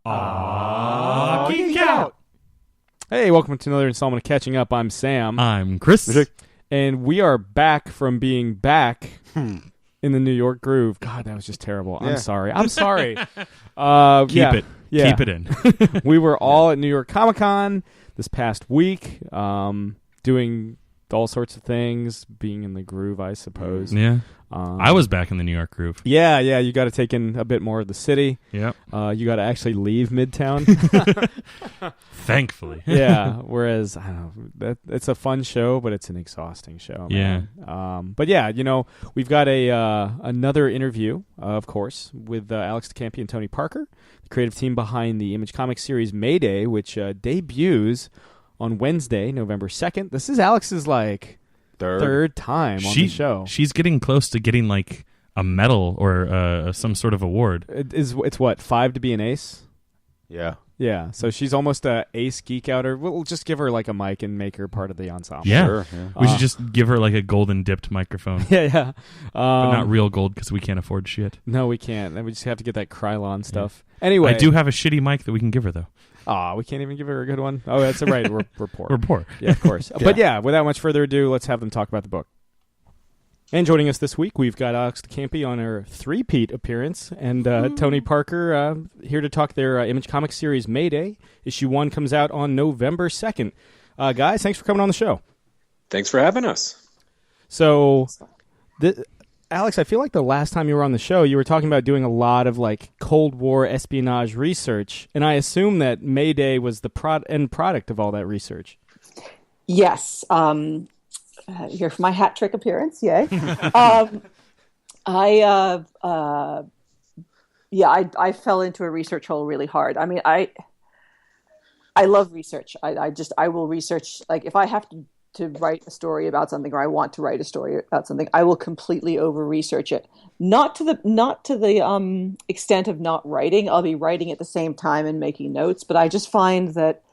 Geek Out! Hey, welcome to another installment of Catching Up. I'm Sam. I'm Chris. And we are back from being back in the New York groove. God, that was just terrible. Yeah. I'm sorry. Keep it in. We were all at New York Comic Con this past week, doing all sorts of things, being in the groove, I suppose. Yeah. I was back in the New York groove. Yeah. You got to take in a bit more of the city. Yeah. You got to actually leave Midtown. Thankfully. Yeah. Whereas, I don't know, it's a fun show, but it's an exhausting show. Man. Yeah. But yeah, we've got another interview, of course, with Alex Campi and Tony Parker, the creative team behind the Image Comics series Mayday, which debuts on Wednesday, November 2nd. This is Alex's third time on the show. She's getting close to getting a medal or some sort of award. It's what, 5 to be an ace? Yeah. Yeah, so she's almost a ace geek outer. We'll just give her a mic and make her part of the ensemble. Yeah, sure, yeah. We should just give her a golden dipped microphone. Yeah. But not real gold because we can't afford shit. No, we can't. We just have to get that Krylon stuff. Yeah. Anyway. I do have a shitty mic that we can give her, though. We can't even give her a good one? Oh, that's right. We're poor. We're poor. Yeah, of course. Yeah. But yeah, without much further ado, let's have them talk about the book. And joining us this week, we've got Alex Campi on her three-peat appearance, and Tony Parker here to talk their Image Comics series Mayday. Issue 1 comes out on November 2nd. Guys, thanks for coming on the show. Thanks for having us. So, Alex, I feel like the last time you were on the show, you were talking about doing a lot of Cold War espionage research, and I assume that Mayday was the end product of all that research. Yes. Here for my hat trick appearance, yay! I fell into a research hole really hard. I mean, I love research. I will research. If I have to write a story about something, or I want to write a story about something, I will completely over research it. Not to the extent of not writing. I'll be writing at the same time and making notes, but I just find that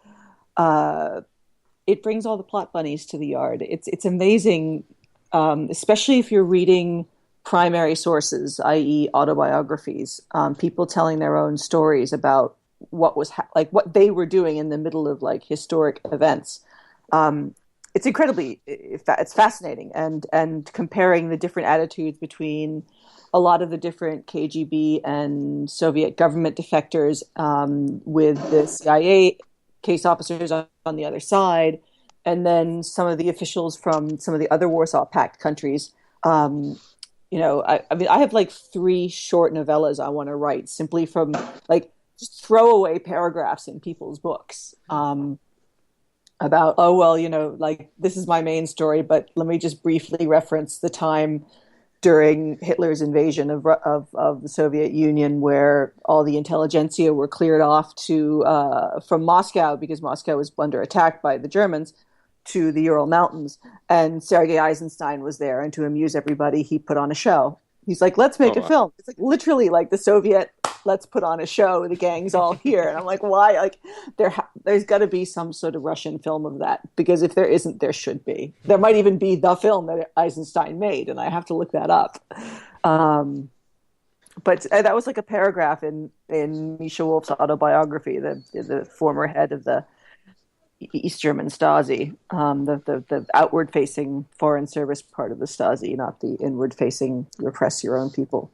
it brings all the plot bunnies to the yard. It's amazing, especially if you're reading primary sources, i.e. autobiographies, people telling their own stories about what was what they were doing in the middle of historic events. It's it's fascinating, and comparing the different attitudes between a lot of the different KGB and Soviet government defectors with the CIA case officers on the other side, and then some of the officials from some of the other Warsaw Pact countries. I mean, I have 3 short novellas I want to write simply from just throwaway paragraphs in people's books about, this is my main story, but let me just briefly reference the time during Hitler's invasion of the Soviet Union, where all the intelligentsia were cleared off from Moscow because Moscow was under attack by the Germans, to the Ural Mountains, and Sergei Eisenstein was there, and to amuse everybody, he put on a show. He's like, let's make a film. It's literally the Soviet, let's put on a show, the gang's all here. And I'm like, why? There's got to be some sort of Russian film of that, because if there isn't, there should be. There might even be the film that Eisenstein made, and I have to look that up. But that was a paragraph in Misha Wolf's autobiography, the former head of the East German Stasi, the outward-facing foreign service part of the Stasi, not the inward-facing repress your own people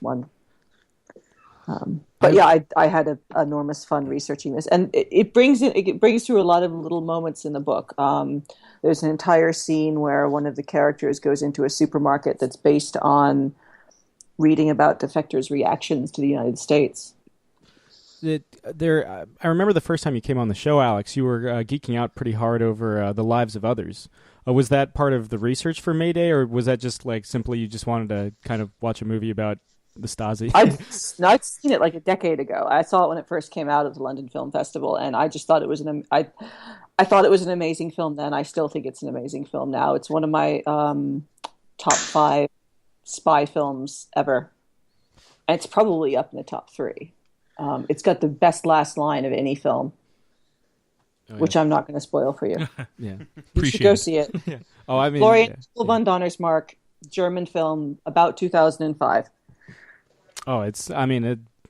one. But yeah, I had enormous fun researching this, and it brings through a lot of little moments in the book. There's an entire scene where one of the characters goes into a supermarket that's based on reading about defectors' reactions to the United States. I remember the first time you came on the show, Alex, you were geeking out pretty hard over the lives of others. Was that part of the research for Mayday, or was that just simply you just wanted to kind of watch a movie about the Stasi? I'd seen it a decade ago. I saw it when it first came out at the London Film Festival, and I just thought it was I thought it was an amazing film then. I still think it's an amazing film now. It's one of my top 5 spy films ever, and it's probably up in the top 3. It's got the best last line of any film, which I'm not going to spoil for you. Yeah, you should go see it. Yeah. Oh, I mean, Florian von Donnersmarck, German film, about 2005. Oh,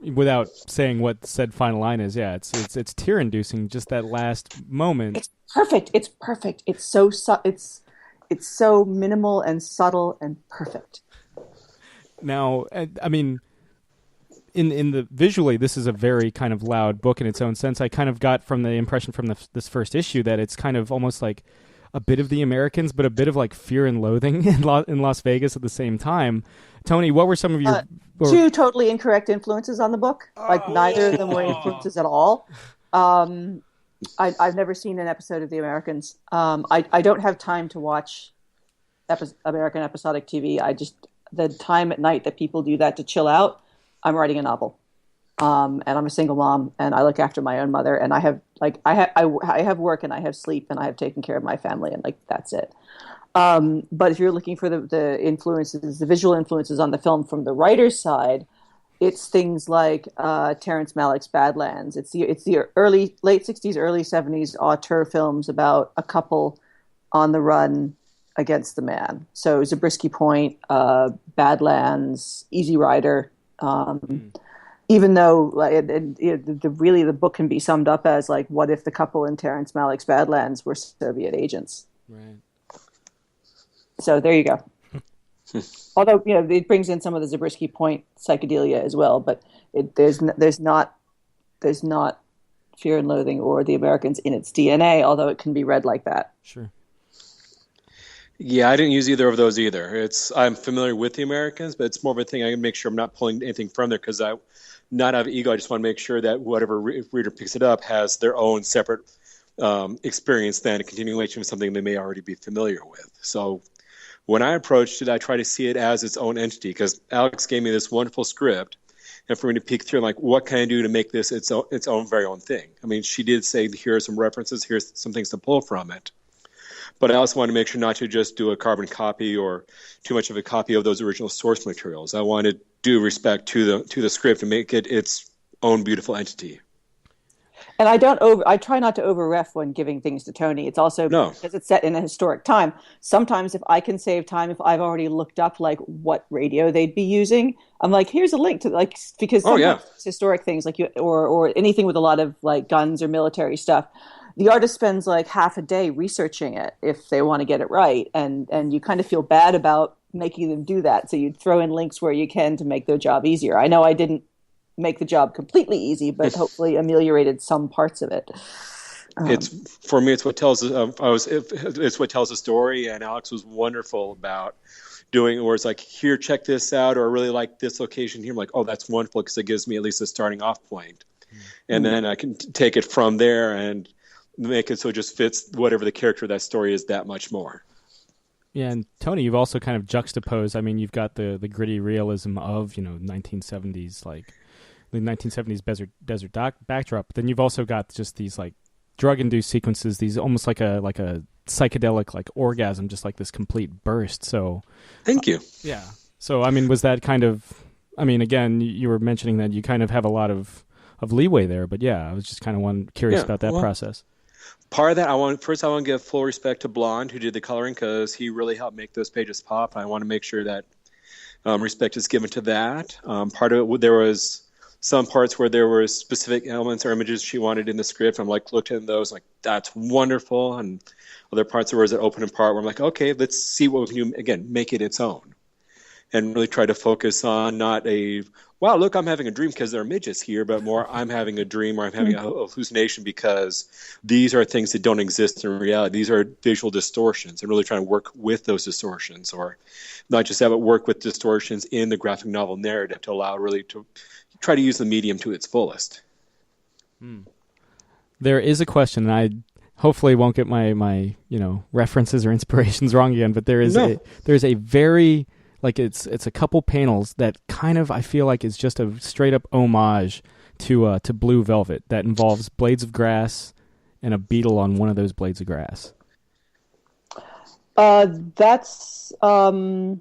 without saying what said final line is, yeah, it's tear-inducing. Just that last moment. It's perfect. It's perfect. It's so minimal and subtle and perfect. Now, I mean, in the visually, this is a very kind of loud book in its own sense. I kind of got from the impression from this first issue that it's kind of almost like a bit of the Americans, but a bit of like Fear and Loathing in Las Vegas at the same time. Tony, what were some of your two totally incorrect influences on the book? Like neither of them were influences at all. I've never seen an episode of The Americans. I don't have time to watch American episodic TV. The time at night that people do that to chill out, I'm writing a novel. And I'm a single mom, and I look after my own mother, and I have work, and I have sleep, and I have taken care of my family, and like that's it. But if you're looking for the influences, the visual influences on the film from the writer's side, it's things like Terrence Malick's Badlands. It's the late '60s, early '70s auteur films about a couple on the run against the man. So Zabriskie Point, Badlands, Easy Rider. Even though the book can be summed up as like, what if the couple in Terrence Malick's Badlands were Soviet agents? Right. So there you go. Although it brings in some of the Zabriskie Point psychedelia as well, but there's not Fear and Loathing or The Americans in its DNA, although it can be read like that. Sure. Yeah, I didn't use either of those either. I'm familiar with The Americans, but it's more of a thing I can make sure I'm not pulling anything from there because not out of ego. I just want to make sure that whatever reader picks it up has their own separate experience than a continuation of something they may already be familiar with. So when I approached it, I try to see it as its own entity because Alex gave me this wonderful script, and for me to peek through, I'm like, what can I do to make this its own very own thing? I mean, she did say, here are some references, here's some things to pull from it. But I also want to make sure not to just do a carbon copy or too much of a copy of those original source materials. I want to do respect to the script and make it its own beautiful entity. And I try not to over-ref when giving things to Tony. It's also because it's set in a historic time. Sometimes if I can save time, if I've already looked up like what radio they'd be using, I'm like, here's a link to because sometimes it's historic things like or anything with a lot of like guns or military stuff. The artist spends like half a day researching it if they want to get it right. And you kind of feel bad about making them do that. So you throw in links where you can to make their job easier. I know I didn't make the job completely easy, but hopefully ameliorated some parts of it. For me, it's what tells it's what tells a story. And Alex was wonderful about doing where it's like, here, check this out, or I really like this location here. I'm like, oh, that's wonderful because it gives me at least a starting off point. And then I can take it from there and make it so it just fits whatever the character of that story is that much more. Yeah, and Tony, you've also kind of juxtaposed. I mean, you've got the gritty realism of 1970s, like the 1970s desert backdrop. But then you've also got just these like drug-induced sequences, these almost like a psychedelic like orgasm, just like this complete burst. So, thank you. Yeah. So I mean, was that kind of? I mean, again, you were mentioning that you kind of have a lot of leeway there, but yeah, I was just kind of curious about that process. Part of that, I want to give full respect to Blonde, who did the coloring, because he really helped make those pages pop. I want to make sure that respect is given to that. Part of it, there was some parts where there were specific elements or images she wanted in the script. I'm like, looked at those, like, that's wonderful. And other parts there was an opening part where I'm like, okay, let's see what we can do, again, make it its own. And really try to focus on not a, wow, look, I'm having a dream because there are midgets here, but more I'm having a dream or I'm having a hallucination because these are things that don't exist in reality. These are visual distortions, and really trying to work with those distortions, or not just have it work with distortions in the graphic novel narrative to allow really to try to use the medium to its fullest. There is a question, and I hopefully won't get my references or inspirations wrong again, but there's a very... Like it's a couple panels that kind of I feel like is just a straight up homage to Blue Velvet that involves blades of grass and a beetle on one of those blades of grass. That's not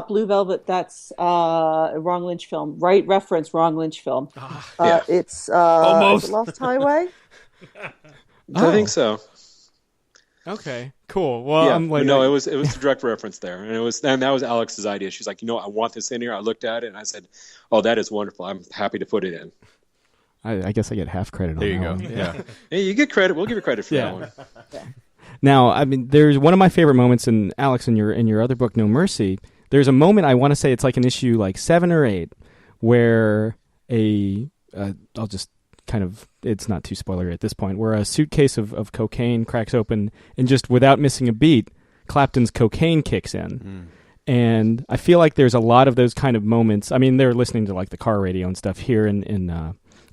Blue Velvet. That's a Wrong Lynch film. Right reference, Wrong Lynch film. It's almost Lost Highway. I think so. Okay, cool. Well, Yeah, I'm like, no, it was a direct reference there, and that was Alex's idea. She's like, I want this in here. I looked at it and I said, oh, that is wonderful. I'm happy to put it in. I guess I get half credit There on you that go. one. Yeah. Hey, you get credit. We'll give you credit for that one. Now, I mean, there's one of my favorite moments in Alex in your other book, No Mercy. There's a moment, I want to say it's like an issue like 7 or 8, where I'll just kind of, it's not too spoilery at this point, where a suitcase of cocaine cracks open, and just without missing a beat, Clapton's cocaine kicks in. And I feel like there's a lot of those kind of moments. I mean, they're listening to like the car radio and stuff here in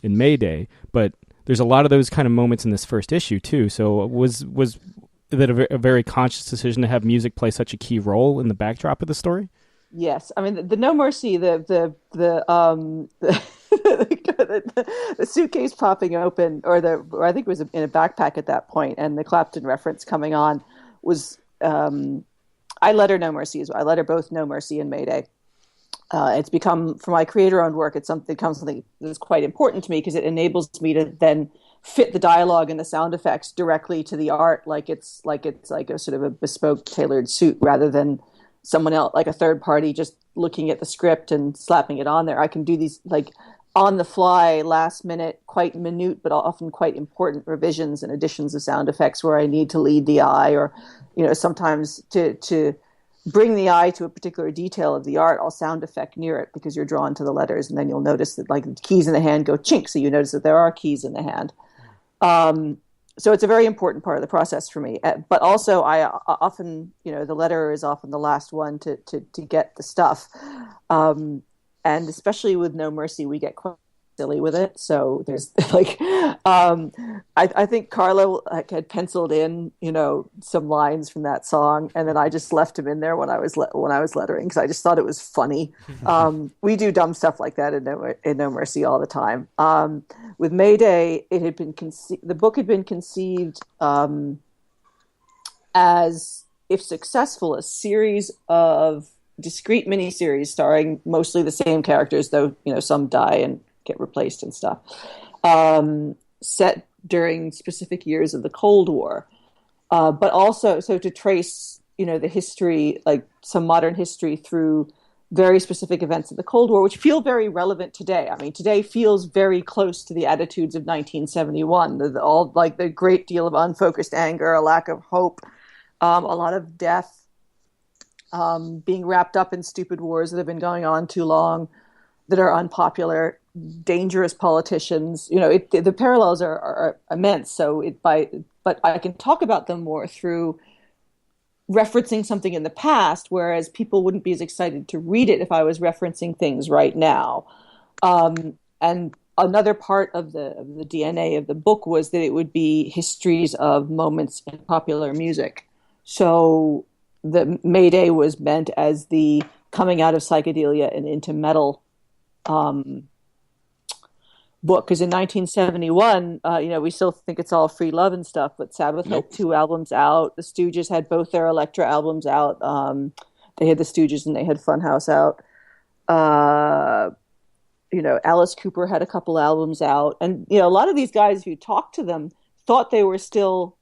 Mayday, but there's a lot of those kind of moments in this first issue too. So was that a very conscious decision to have music play such a key role in the backdrop of the story? Yes, I mean the No Mercy, the suitcase popping open, or I think it was in a backpack at that point, and the Clapton reference coming on was. I let her No Mercy as well. I let her both No Mercy and Mayday. It's become, for my creator-owned work, it's becomes something that's quite important to me because it enables me to then fit the dialogue and the sound effects directly to the art, like it's like a sort of a bespoke, tailored suit, rather than someone else, like a third party, just looking at the script and slapping it on there. I can do these like on the fly, last minute, quite minute, but often quite important revisions and additions of sound effects where I need to lead the eye, or sometimes to bring the eye to a particular detail of the art, I'll sound effect near it because you're drawn to the letters, and then you'll notice that like the keys in the hand go chink, so you notice that there are keys in the hand. So it's a very important part of the process for me. But also, I often, the letterer is often the last one to get the stuff, and especially with No Mercy, we get quite silly with it. So there's like, I think Carlo had penciled in, some lines from that song, and then I just left him in there when I was lettering because I just thought it was funny. We do dumb stuff like that in No Mercy all the time. With Mayday, it had been the book had been conceived as, if successful, a series of discrete miniseries starring mostly the same characters, though some die and get replaced and stuff, set during specific years of the Cold War, but also so to trace the history, like some modern history, through very specific events of the Cold War, which feel very relevant today. I mean, today feels very close to the attitudes of 1971. The great deal of unfocused anger, a lack of hope, a lot of death, being wrapped up in stupid wars that have been going on too long, that are unpopular, dangerous politicians. The parallels are immense. But I can talk about them more through referencing something in the past, whereas people wouldn't be as excited to read it if I was referencing things right now. And another part of the DNA of the book was that it would be histories of moments in popular music. So the Mayday was meant as the coming out of psychedelia and into metal book, because in 1971, we still think it's all free love and stuff, but Sabbath had 2 albums out. The Stooges had both their Elektra albums out. They had the Stooges and they had Funhouse out. Alice Cooper had a couple albums out, and a lot of these guys, if you talk to them, thought they were still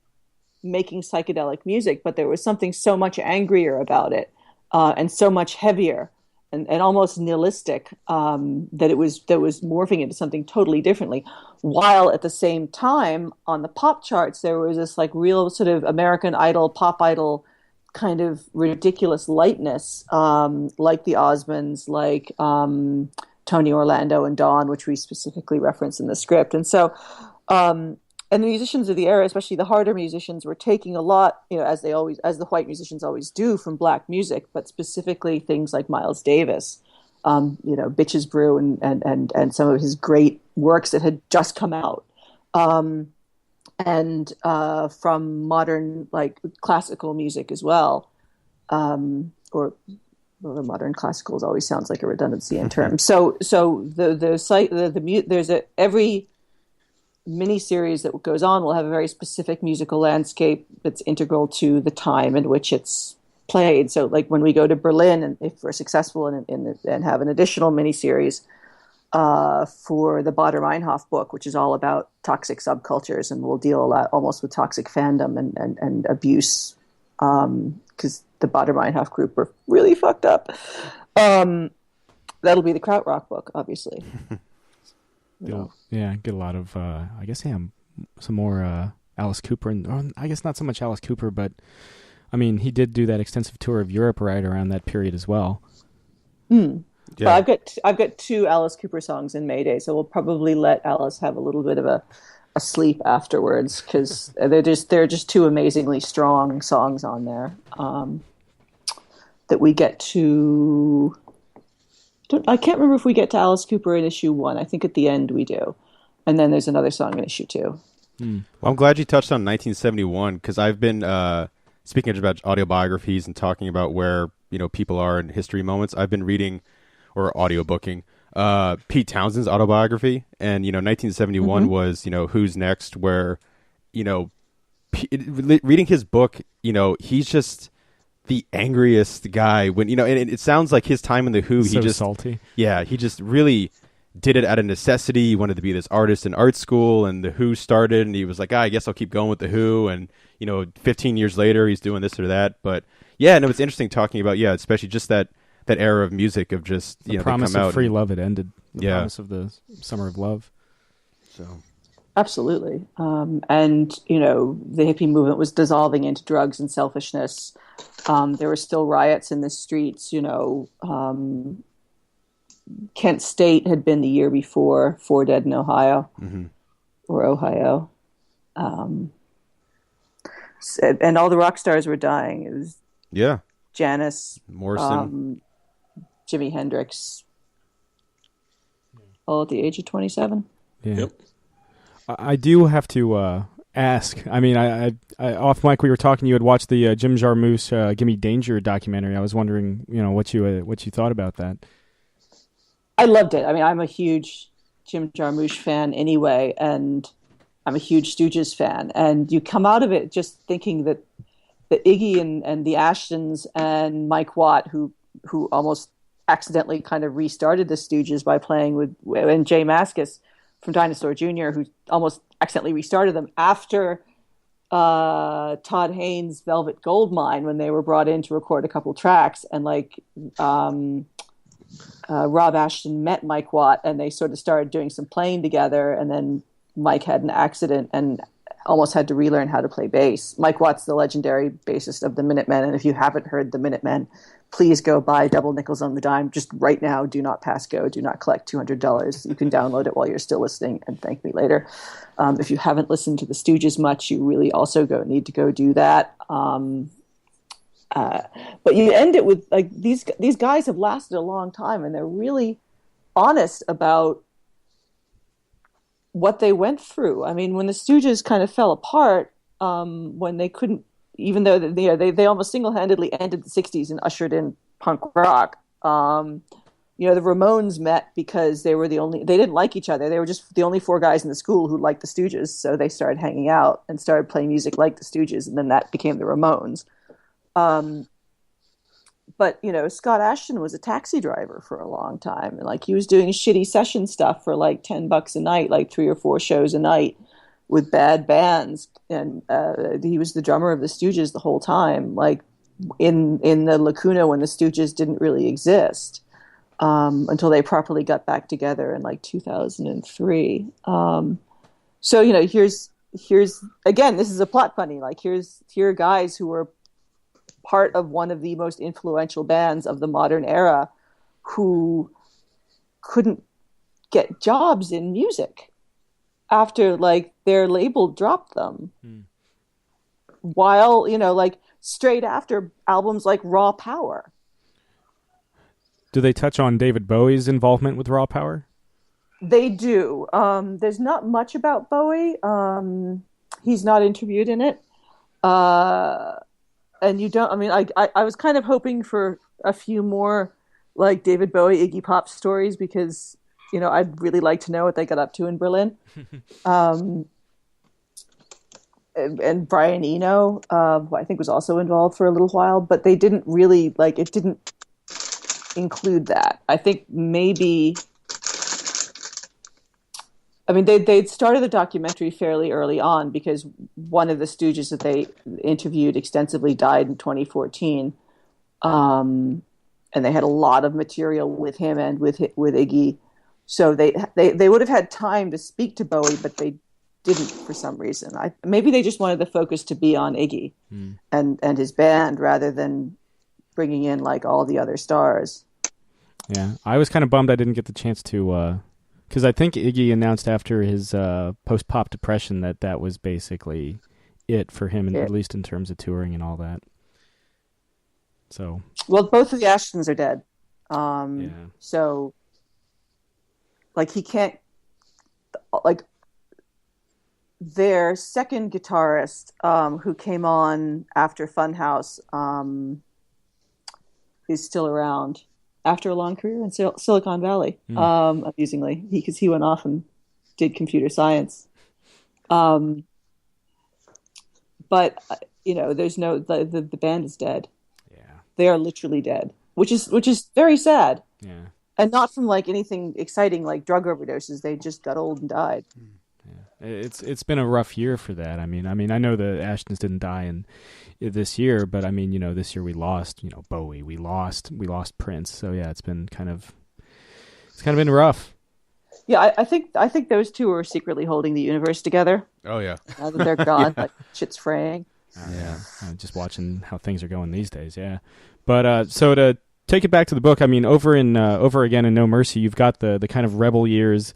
making psychedelic music, but there was something so much angrier about it, and so much heavier. And almost nihilistic, that was morphing into something totally differently. While at the same time, on the pop charts, there was this like real sort of American Idol, pop idol kind of ridiculous lightness, like the Osmonds, like Tony Orlando and Dawn, which we specifically reference in the script. And so, and the musicians of the era, especially the harder musicians, were taking a lot, as the white musicians always do, from black music, but specifically things like Miles Davis, Bitches Brew and some of his great works that had just come out, and from modern like classical music as well, or modern classical always sounds like a redundancy in terms. So there's every miniseries that goes on will have a very specific musical landscape that's integral to the time in which it's played. So like when we go to Berlin, and if we're successful and have an additional miniseries, for the Baader Meinhof book, which is all about toxic subcultures, and will deal a lot almost with toxic fandom and abuse, because the Baader Meinhof group were really fucked up. That'll be the Krautrock book, obviously. Yeah, get a lot of, I guess, some more Alice Cooper, or I guess not so much Alice Cooper, but I mean, he did do that extensive tour of Europe right around that period as well. Yeah. But I've got 2 Alice Cooper songs in Mayday, so we'll probably let Alice have a little bit of a sleep afterwards, because they're just 2 amazingly strong songs on there that we get to. I can't remember if we get to Alice Cooper in issue 1. I think at the end we do, and then there's another song in issue 2. Well, I'm glad you touched on 1971, because I've been speaking about autobiographies and talking about where people are in history moments. I've been reading or audiobooking Pete Townshend's autobiography, and 1971 was Who's Next, where reading his book, he's just the angriest guy when and it sounds like his time in the Who, he just salty. Yeah, he just really did it out of necessity. He wanted to be this artist in art school, and the Who started, and he was like, I guess I'll keep going with the Who, and 15 years later he's doing this or that. But yeah, no, it's interesting talking about especially just that era of music of just the promise of free love. It ended. The promise of the summer of love. So absolutely, and the hippie movement was dissolving into drugs and selfishness. There were still riots in the streets. Kent State had been the year before, 4 dead in Ohio, or Ohio. And all the rock stars were dying. It was Janis, Morrison, Jimi Hendrix, all at the age of 27. Yeah. Yep. I do have to ask. I mean, I off mic we were talking. You had watched the Jim Jarmusch "Gimme Danger" documentary. I was wondering, what you thought about that. I loved it. I mean, I'm a huge Jim Jarmusch fan anyway, and I'm a huge Stooges fan. And you come out of it just thinking that Iggy and the Ashtons and Mike Watt, who almost accidentally kind of restarted the Stooges by playing with, and Jay Mascis from Dinosaur Jr., who almost accidentally restarted them after Todd Haynes' Velvet Goldmine, when they were brought in to record a couple tracks, and Rob Ashton met Mike Watt, and they sort of started doing some playing together, and then Mike had an accident and almost had to relearn how to play bass. Mike Watt's the legendary bassist of the Minutemen, and if you haven't heard the Minutemen, please go buy Double Nickels on the Dime just right now. Do not pass go. Do not collect $200. You can download it while you're still listening and thank me later. If you haven't listened to the Stooges much, you really also need to go do that. But you end it with these guys have lasted a long time, and they're really honest about what they went through. I mean, when the Stooges kind of fell apart, when they couldn't, even though they almost single-handedly ended the '60s and ushered in punk rock. The Ramones met because they didn't like each other. They were just the only 4 guys in the school who liked the Stooges, so they started hanging out and started playing music like the Stooges, and then that became the Ramones. But Scott Ashton was a taxi driver for a long time, and he was doing shitty session stuff for $10 a night, 3 or 4 shows a night with bad bands, and he was the drummer of the Stooges the whole time, in the lacuna when the Stooges didn't really exist, until they properly got back together in 2003. So here's again, this is a plot funny. Here are guys who were part of one of the most influential bands of the modern era who couldn't get jobs in music after their label dropped them. While straight after albums like Raw Power. Do they touch on David Bowie's involvement with Raw Power? They do. There's not much about Bowie. He's not interviewed in it. And you don't, I was kind of hoping for a few more David Bowie, Iggy Pop stories, because, I'd really like to know what they got up to in Berlin. And Brian Eno, who I think was also involved for a little while, but they didn't really, it didn't include that. I think maybe I mean, they'd started the documentary fairly early on because one of the Stooges that they interviewed extensively died in 2014, and they had a lot of material with him and with Iggy. So they would have had time to speak to Bowie, but they didn't for some reason. Maybe they just wanted the focus to be on Iggy and his band rather than bringing in like all the other stars. Yeah, I was kind of bummed I didn't get the chance to, because I think Iggy announced after his post-pop depression that was basically it for him, and at least in terms of touring and all that. So, well, both of the Ashtons are dead. yeah. So, like, he can't, like, their second guitarist, who came on after Funhouse, is still around after a long career in Silicon Valley, amusingly, because he went off and did computer science. But, there's the band is dead. They are literally dead, which is very sad. Yeah. And not from like anything exciting like drug overdoses. They just got old and died. Yeah. It's been a rough year for that. I mean, I know the Ashtons didn't die in this year, but I mean, this year we lost, Bowie, we lost Prince. So yeah, it's kind of been rough. Yeah, I think those two are secretly holding the universe together. Oh yeah. Now that they're gone, like shit's fraying. Yeah, just watching how things are going these days. Yeah, but so to take it back to the book, I mean, over again in No Mercy, you've got the kind of Rebel years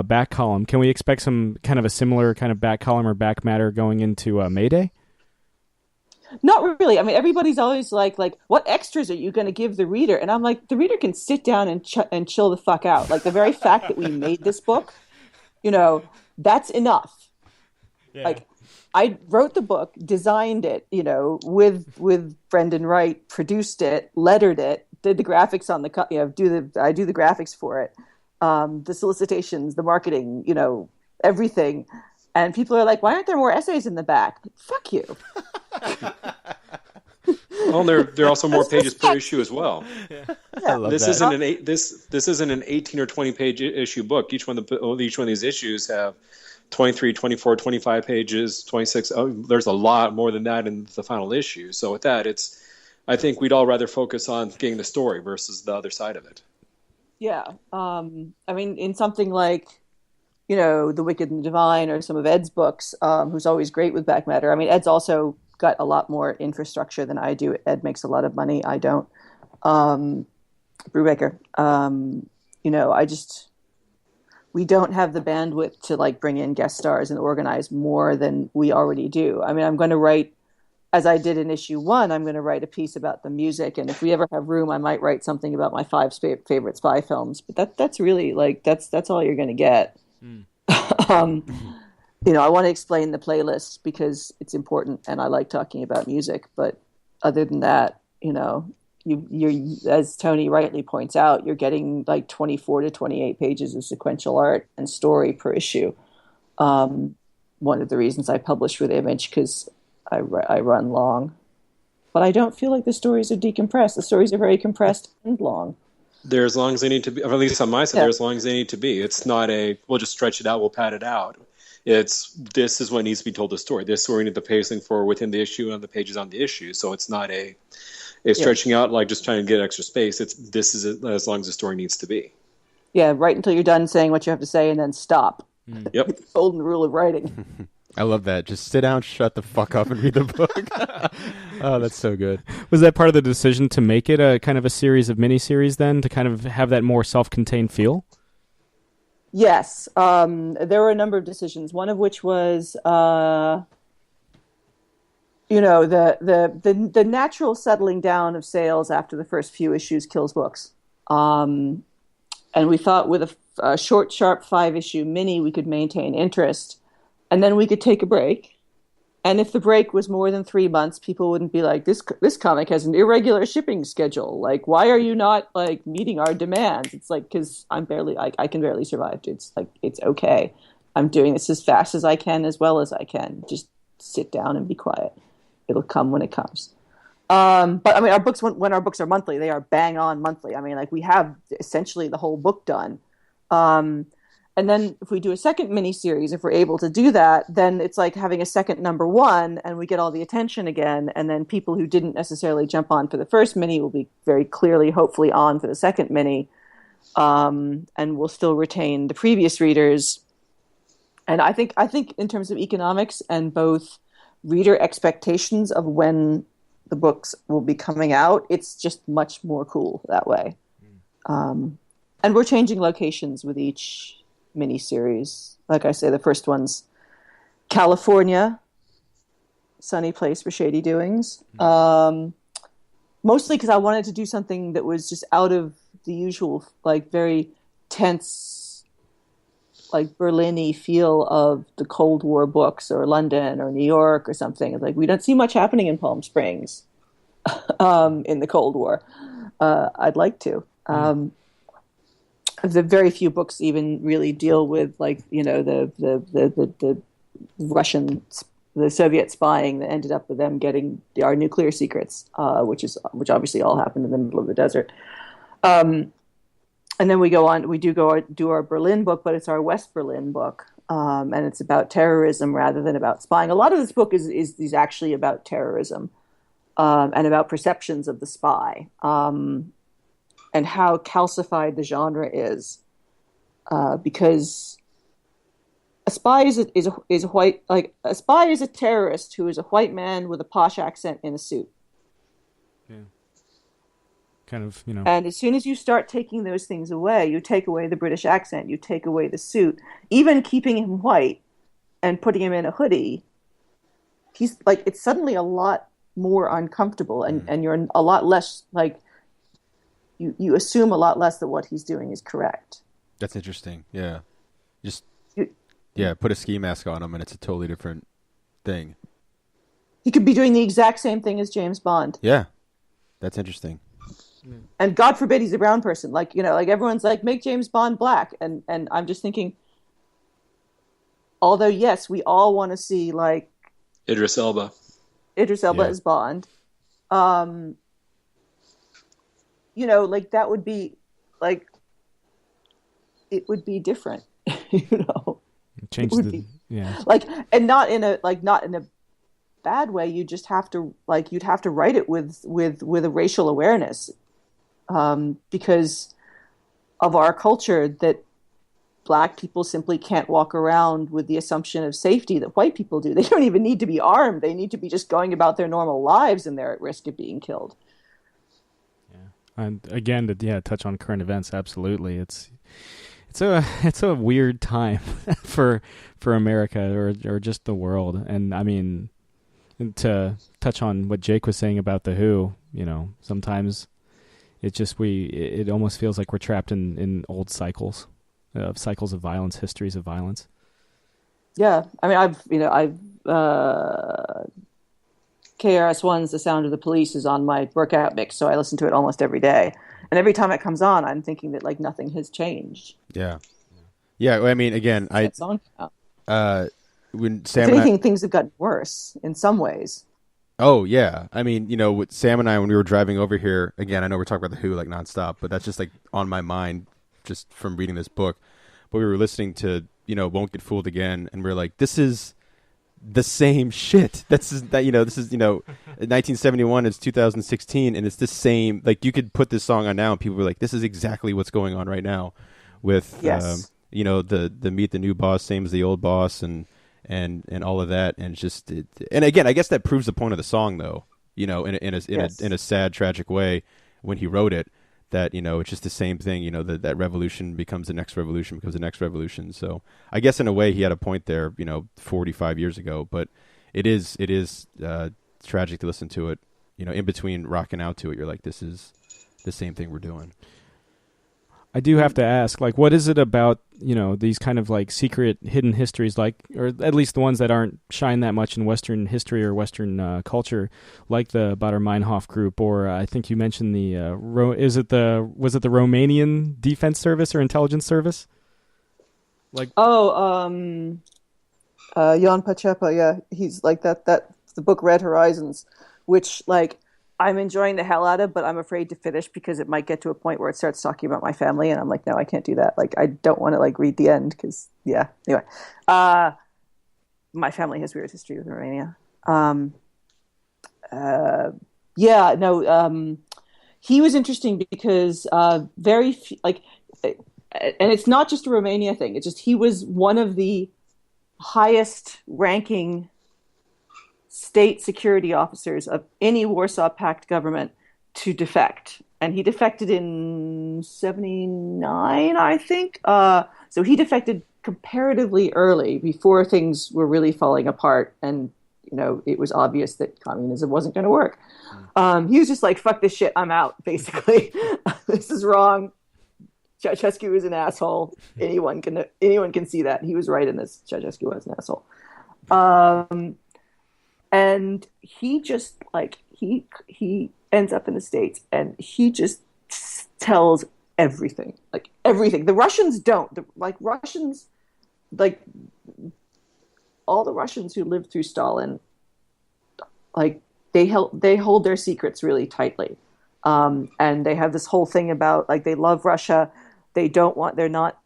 back column. Can we expect some kind of a similar kind of back column or back matter going into Mayday? Not really. I mean, everybody's always like, what extras are you going to give the reader? And I'm like, the reader can sit down and chill the fuck out. Like the very fact that we made this book, that's enough. Yeah. Like, I wrote the book, designed it, with Brendan Wright, produced it, lettered it, did the graphics on the I do the graphics for it, the solicitations, the marketing, everything. And people are like, why aren't there more essays in the back? Like, fuck you. Well, there are also more pages per issue as well. Yeah. I love this that. this isn't an 18 or 20 page issue book. Each one of these issues have 23, 24, 25 pages, 26. Oh, there's a lot more than that in the final issue. So with that, I think we'd all rather focus on getting the story versus the other side of it. Yeah. I mean, in something like, The Wicked and the Divine or some of Ed's books, who's always great with back matter. I mean, Ed's also got a lot more infrastructure than I do. Ed makes a lot of money. I don't. Brubaker. We don't have the bandwidth to like bring in guest stars and organize more than we already do. I mean, I'm going to write, as I did in issue 1, I'm going to write a piece about the music. And if we ever have room, I might write something about my 5 favorite spy films. But that's really like, that's all you're going to get. I want to explain the playlist because it's important and I like talking about music. But other than that, you're, as Tony rightly points out, you're getting like 24 to 28 pages of sequential art and story per issue. One of the reasons I publish with Image, because I run long. But I don't feel like the stories are decompressed. The stories are very compressed and long. They're as long as they need to be, or at least on my side, they're as long as they need to be. It's not we'll just stretch it out, we'll pad it out. This is what needs to be told the story. This is where we need the pacing for within the issue and the pages on the issue. So it's not a stretching out like just trying to get extra space. This is as long as the story needs to be. Yeah, right until you're done saying what you have to say and then stop. Yep. Golden rule of writing. I love that. Just sit down, shut the fuck up, and read the book. Oh, that's so good. Was that part of the decision to make it a kind of a series of miniseries then, to kind of have that more self-contained feel? Yes. There were a number of decisions, one of which was, the natural settling down of sales after the first few issues kills books. And we thought with a short, sharp 5-issue mini, we could maintain interest. And then we could take a break. And if the break was more than 3 months, people wouldn't be like, this comic has an irregular shipping schedule. Like, why are you not like meeting our demands? It's like, because I can barely survive. It's like, it's okay. I'm doing this as fast as I can, as well as I can. Just sit down and be quiet. It'll come when it comes. But I mean, our books, when our books are monthly, they are bang on monthly. I mean, like we have essentially the whole book done. And then if we do a second miniseries, if we're able to do that, then it's like having a second number one, and we get all the attention again. And then people who didn't necessarily jump on for the first mini will be very clearly, hopefully, on for the second mini, and we'll still retain the previous readers. And I think in terms of economics and both reader expectations of when the books will be coming out, it's just much more cool that way. And we're changing locations with each miniseries. Like I say, the first one's California, sunny place for shady doings. Mostly because I wanted to do something that was just out of the usual, like very tense, like Berlin-y feel of the Cold War books, or London or New York or something. Like, we don't see much happening in Palm Springs in the Cold War. I'd like to. The very few books even really deal with, like, you know, the Russian, the Soviet spying that ended up with them getting our nuclear secrets, which obviously all happened in the middle of the desert. And then we do our Berlin book, but it's our West Berlin book, and it's about terrorism rather than about spying. A lot of this book is actually about terrorism and about perceptions of the spy. And how calcified the genre is, because a spy is a white, like, a spy is a terrorist who is a white man with a posh accent in a suit. Yeah. Kind of, you know. And as soon as you start taking those things away, you take away the British accent, you take away the suit, even keeping him white and putting him in a hoodie, he's like, it's suddenly a lot more uncomfortable, and you're a lot less like. You assume a lot less that what he's doing is correct. That's interesting. Yeah. Put a ski mask on him and it's a totally different thing. He could be doing the exact same thing as James Bond. Yeah. That's interesting. And God forbid he's a brown person. Like, you know, like, everyone's like, make James Bond black. And I'm just thinking, although, yes, we all want to see, like, Idris Elba as Bond. You know, like, that would be, like, it would be different, you know. Change the like, and not in a bad way. You just have to, like, you'd have to write it with a racial awareness, because of our culture, that black people simply can't walk around with the assumption of safety that white people do. They don't even need to be armed. They need to be just going about their normal lives, and they're at risk of being killed. And again, to touch on current events, absolutely, it's a weird time for America or just the world. And I mean, to touch on what Jake was saying about the Who, you know, sometimes it almost feels like we're trapped in old cycles of violence, histories of violence. Yeah, I mean, I've KRS-One's The Sound of the Police is on my workout mix, so I listen to it almost every day. And every time it comes on, I'm thinking that, like, nothing has changed. Yeah. Yeah, I mean, again, when Sam if anything, things have gotten worse in some ways. Oh, yeah. I mean, you know, with Sam and I, when we were driving over here, again, I know we're talking about The Who, like, nonstop, but that's just, like, on my mind just from reading this book. But we were listening to, you know, Won't Get Fooled Again, and we're like, this is the same shit. This is 1971, it's 2016, and it's the same. Like, you could put this song on now and people were like, this is exactly what's going on right now with you know, the meet the new boss, same as the old boss, and all of that. And just and again, I guess that proves the point of the song, though, you know, in a sad, tragic way, when he wrote it, that, you know, it's just the same thing, you know, that revolution becomes the next revolution, So I guess in a way he had a point there, you know, 45 years ago, but it is tragic to listen to it, you know, in between rocking out to it. You're like, this is the same thing we're doing. I do have to ask, like, what is it about, you know, these kind of, like, secret hidden histories, like, or at least the ones that aren't shine that much in Western history or Western culture, like the Baader-Meinhof group, or I think you mentioned the was it the Romanian Defense Service or Intelligence Service? Like, Jan Pacepa, yeah, he's like that. The book Red Horizons, which, like, I'm enjoying the hell out of, but I'm afraid to finish because it might get to a point where it starts talking about my family, and I'm like, no, I can't do that. Like, I don't want to like read the end because, yeah. Anyway, my family has weird history with Romania. Yeah, no. He was interesting because very like, and it's not just a Romania thing. It's just he was one of the highest ranking state security officers of any Warsaw Pact government to defect. And he defected in 79, I think. So he defected comparatively early before things were really falling apart. And, it was obvious that communism wasn't going to work. He was just like, fuck this shit, I'm out, basically. This is wrong. Ceausescu is an asshole. Anyone can see that. He was right in this. Ceausescu was an asshole. And he just like he ends up in the States and he just tells everything, like everything. The Russians don't. Russians, like all the Russians who lived through Stalin, like they hold their secrets really tightly, and they have this whole thing about like they love Russia. They're not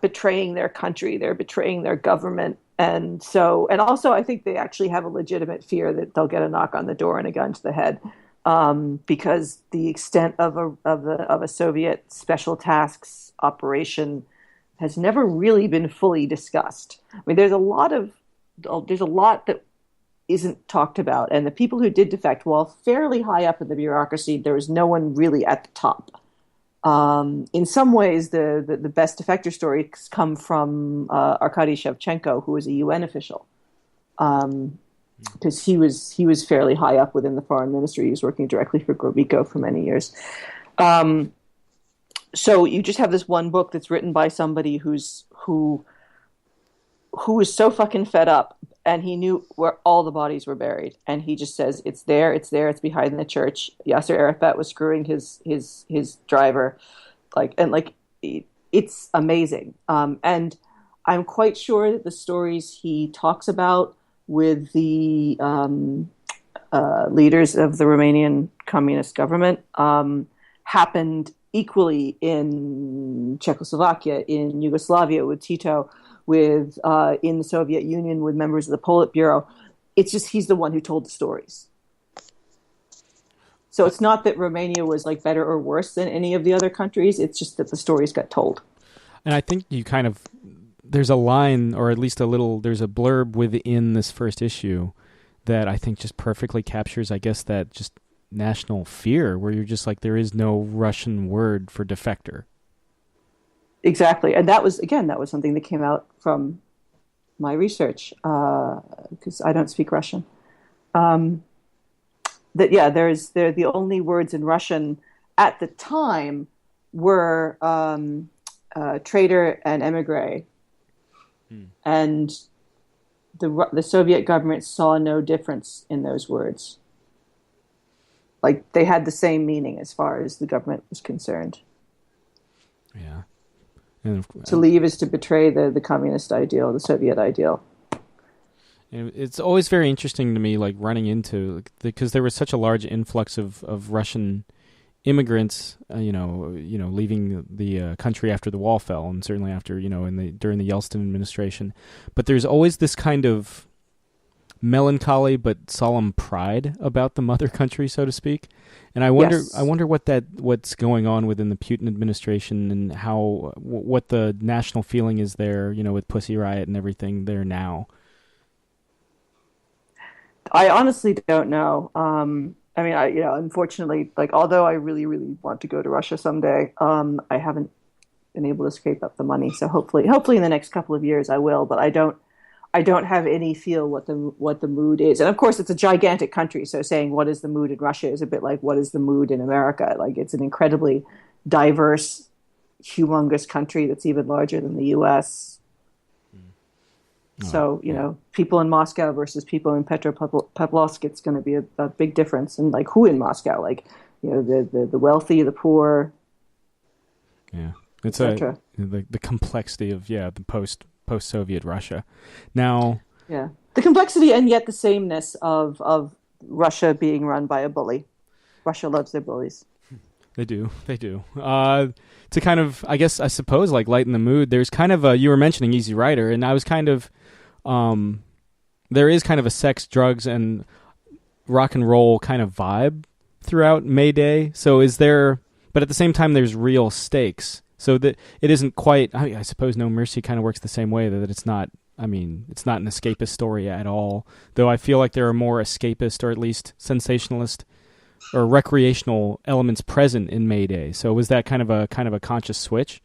betraying their country. They're betraying their government. And also, I think they actually have a legitimate fear that they'll get a knock on the door and a gun to the head, because the extent of a Soviet special tasks operation has never really been fully discussed. I mean, there's a lot that isn't talked about, and the people who did defect, while fairly high up in the bureaucracy, there was no one really at the top. In some ways, the best defector stories come from Arkady Shevchenko, who was a UN official, because he was fairly high up within the foreign ministry. He was working directly for Gromyko for many years. So you just have this one book that's written by somebody who was so fucking fed up, and he knew where all the bodies were buried, and he just says, it's there, it's behind the church. Yasser Arafat was screwing his driver, it's amazing. And I'm quite sure that the stories he talks about with the leaders of the Romanian communist government happened equally in Czechoslovakia, in Yugoslavia with Tito, with in the Soviet Union with members of the Politburo. It's just he's the one who told the stories. So it's not that Romania was like better or worse than any of the other countries. It's just that the stories got told. And I think there's a line, or at least there's a blurb within this first issue that I think just perfectly captures, I guess, that just national fear, where you're just like, there is no Russian word for defector. Exactly. And that was something that came out from my research, because I don't speak Russian. They're the only words in Russian at the time were traitor and emigre. And the Soviet government saw no difference in those words. Like, they had the same meaning as far as the government was concerned. Yeah. To leave is to betray the communist ideal, the Soviet ideal. It's always very interesting to me, like running into, because there was such a large influx of Russian immigrants, leaving the country after the wall fell, and certainly after, during the Yeltsin administration. But there's always this kind of melancholy but solemn pride about the mother country, so to speak. And I wonder what's going on within the Putin administration, and what the national feeling is there, with Pussy Riot and everything there now. I honestly don't know. Unfortunately, like, although I really, really want to go to Russia someday, I haven't been able to scrape up the money. So hopefully in the next couple of years I will. But I don't have any feel what the mood is. And of course, it's a gigantic country. So saying what is the mood in Russia is a bit like what is the mood in America. Like, it's an incredibly diverse, humongous country that's even larger than the U.S. So, people in Moscow versus people in Petropavlovsk, it's going to be a big difference. And like, who in Moscow? Like, the wealthy, the poor. Yeah. It's the complexity of, the post-Soviet Russia. Now, Yeah. The complexity and yet the sameness of Russia being run by a bully. Russia loves their bullies. They do. They do. To kind of, I guess, I suppose, like lighten the mood, there's kind of you were mentioning Easy Rider, and I was kind of, there is kind of a sex, drugs, and rock and roll kind of vibe throughout Mayday. So is there, but at the same time, there's real stakes. So that it isn't quite, I suppose No Mercy kind of works the same way, that it's not, I mean, it's not an escapist story at all. Though I feel like there are more escapist or at least sensationalist or recreational elements present in Mayday. So was that kind of a conscious switch?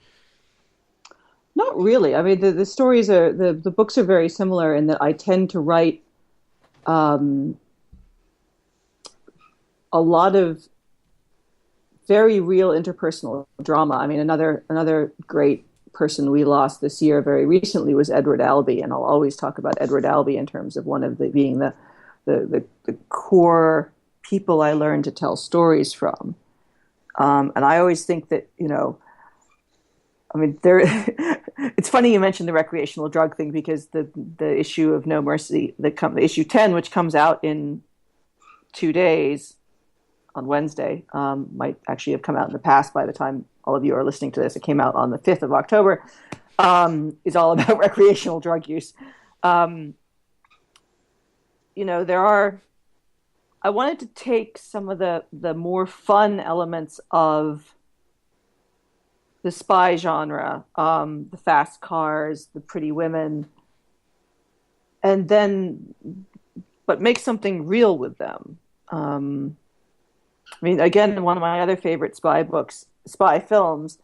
Not really. I mean, the stories are the books are very similar in that I tend to write a lot of very real interpersonal drama. I mean, another great person we lost this year very recently was Edward Albee, and I'll always talk about Edward Albee in terms of one of being the core people I learned to tell stories from. And I always think that, I mean, it's funny you mentioned the recreational drug thing, because the issue of No Mercy, the issue 10, which comes out in 2 days on Wednesday, might actually have come out in the past by the time all of you are listening to this. It came out on the 5th of October, is all about recreational drug use. I wanted to take some of the more fun elements of the spy genre, the fast cars, the pretty women, but make something real with them. I mean, again, one of my other favorite spy films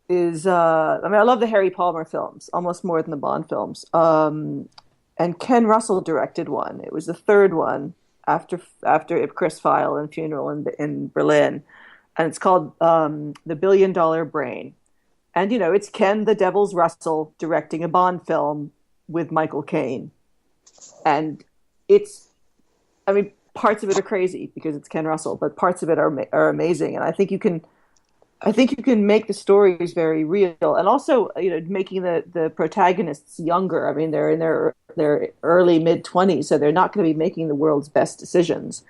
is, I love the Harry Palmer films, almost more than the Bond films. And Ken Russell directed one. It was the third one after Ipcris File and Funeral in Berlin. And it's called The $1 Billion Brain. And, it's Ken the Devil's Russell directing a Bond film with Michael Caine. And parts of it are crazy because it's Ken Russell, but parts of it are amazing. And I think you can make the stories very real. And also, making the protagonists younger. I mean, they're in their early mid-20s, so they're not going to be making the world's best decisions.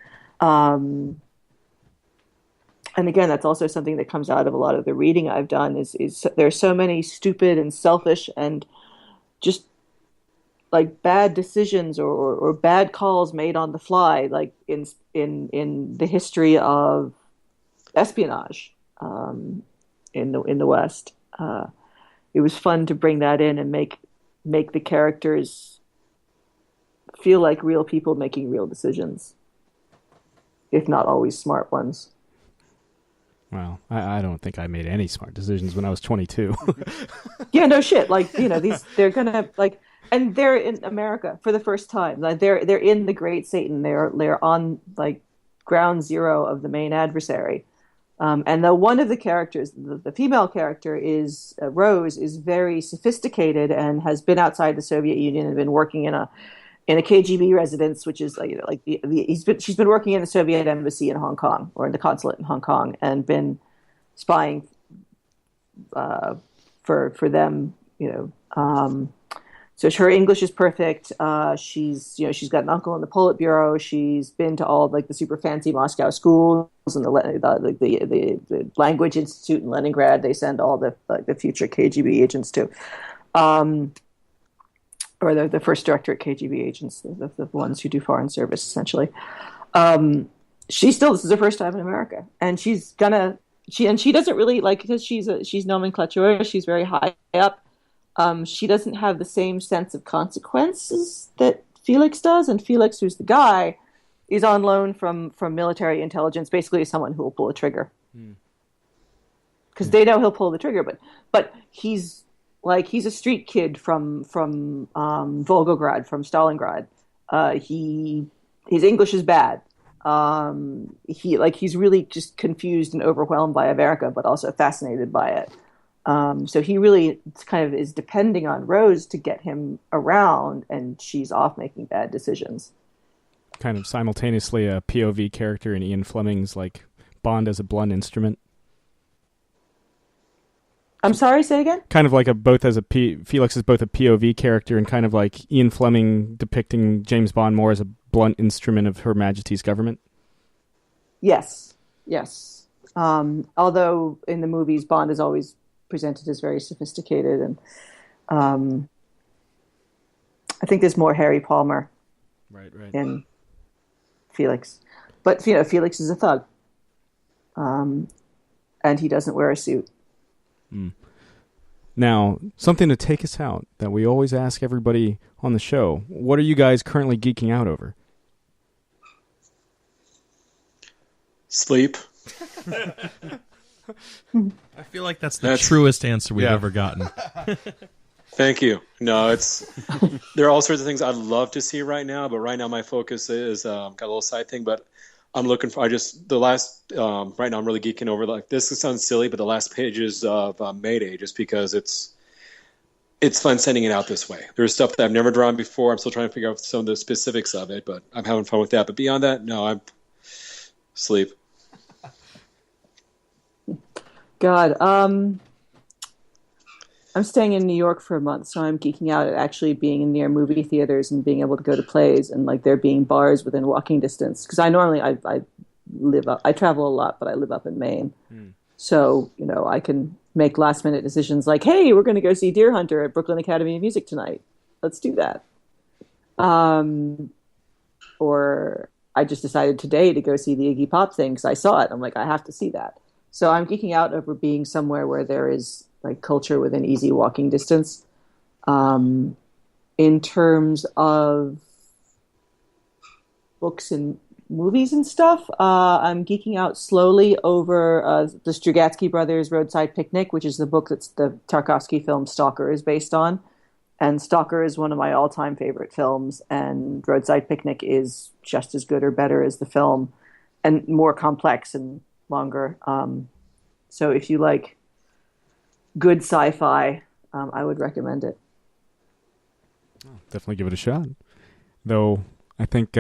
And again, that's also something that comes out of a lot of the reading I've done is there's so many stupid and selfish and just like bad decisions or bad calls made on the fly, like in the history of espionage in the West. It was fun to bring that in and make the characters feel like real people making real decisions, if not always smart ones. Well, I don't think I made any smart decisions when I was 22. Yeah, no shit. Like, they're gonna like, and they're in America for the first time. Like, they're in the Great Satan. They're on like ground zero of the main adversary. And one of the characters, the female character, is Rose, is very sophisticated and has been outside the Soviet Union and been working in a KGB residence, which is she's been working in the Soviet embassy in Hong Kong, or in the consulate in Hong Kong, and been spying for them. So her English is perfect. She's got an uncle in the Politburo. She's been to all like the super fancy Moscow schools and the language institute in Leningrad. They send all the future KGB agents to. Or the first directorate KGB agents, the ones who do foreign service, essentially. This is her first time in America, and she doesn't really because she's nomenclature. She's very high up. She doesn't have the same sense of consequences that Felix does, and Felix, who's the guy, is on loan from military intelligence, basically as someone who will pull a trigger, because they know he'll pull the trigger, but he's a street kid from Volgograd, from Stalingrad. His English is bad. He's really just confused and overwhelmed by America, but also fascinated by it. So he really kind of is depending on Rose to get him around, and she's off making bad decisions. Kind of simultaneously a POV character in Ian Fleming's like Bond as a blunt instrument. I'm sorry, say again? Kind of like Felix is both a POV character and kind of like Ian Fleming depicting James Bond more as a blunt instrument of Her Majesty's government. Yes. Although in the movies, Bond is always presented as very sophisticated, and I think there's more Harry Palmer in Felix. But Felix is a thug, and he doesn't wear a suit. Now, something to take us out that we always ask everybody on the show. What are you guys currently geeking out over? Sleep. I feel like that's the truest answer we've ever gotten. Thank you. No, there are all sorts of things I'd love to see right now, but right now my focus is got a little side thing, but I'm looking for. Right now I'm really geeking over, like, this sounds silly, but the last pages of Mayday, just because it's fun sending it out this way. There's stuff that I've never drawn before. I'm still trying to figure out some of the specifics of it, but I'm having fun with that. But beyond that, no, I'm sleep. God, I'm staying in New York for a month, so I'm geeking out at actually being near movie theaters and being able to go to plays, and like there being bars within walking distance. Because I normally I travel a lot, but I live up in Maine, so I can make last minute decisions like, hey, we're going to go see Deer Hunter at Brooklyn Academy of Music tonight. Let's do that. Or I just decided today to go see the Iggy Pop thing because I saw it. I'm like, I have to see that. So I'm geeking out over being somewhere where there is like culture within easy walking distance. In terms of books and movies and stuff, I'm geeking out slowly over the Strugatsky Brothers' Roadside Picnic, which is the book that's the Tarkovsky film Stalker is based on. And Stalker is one of my all-time favorite films, and Roadside Picnic is just as good or better as the film, and more complex and longer. So if you like good sci-fi, I would recommend it. Definitely give it a shot. Though I think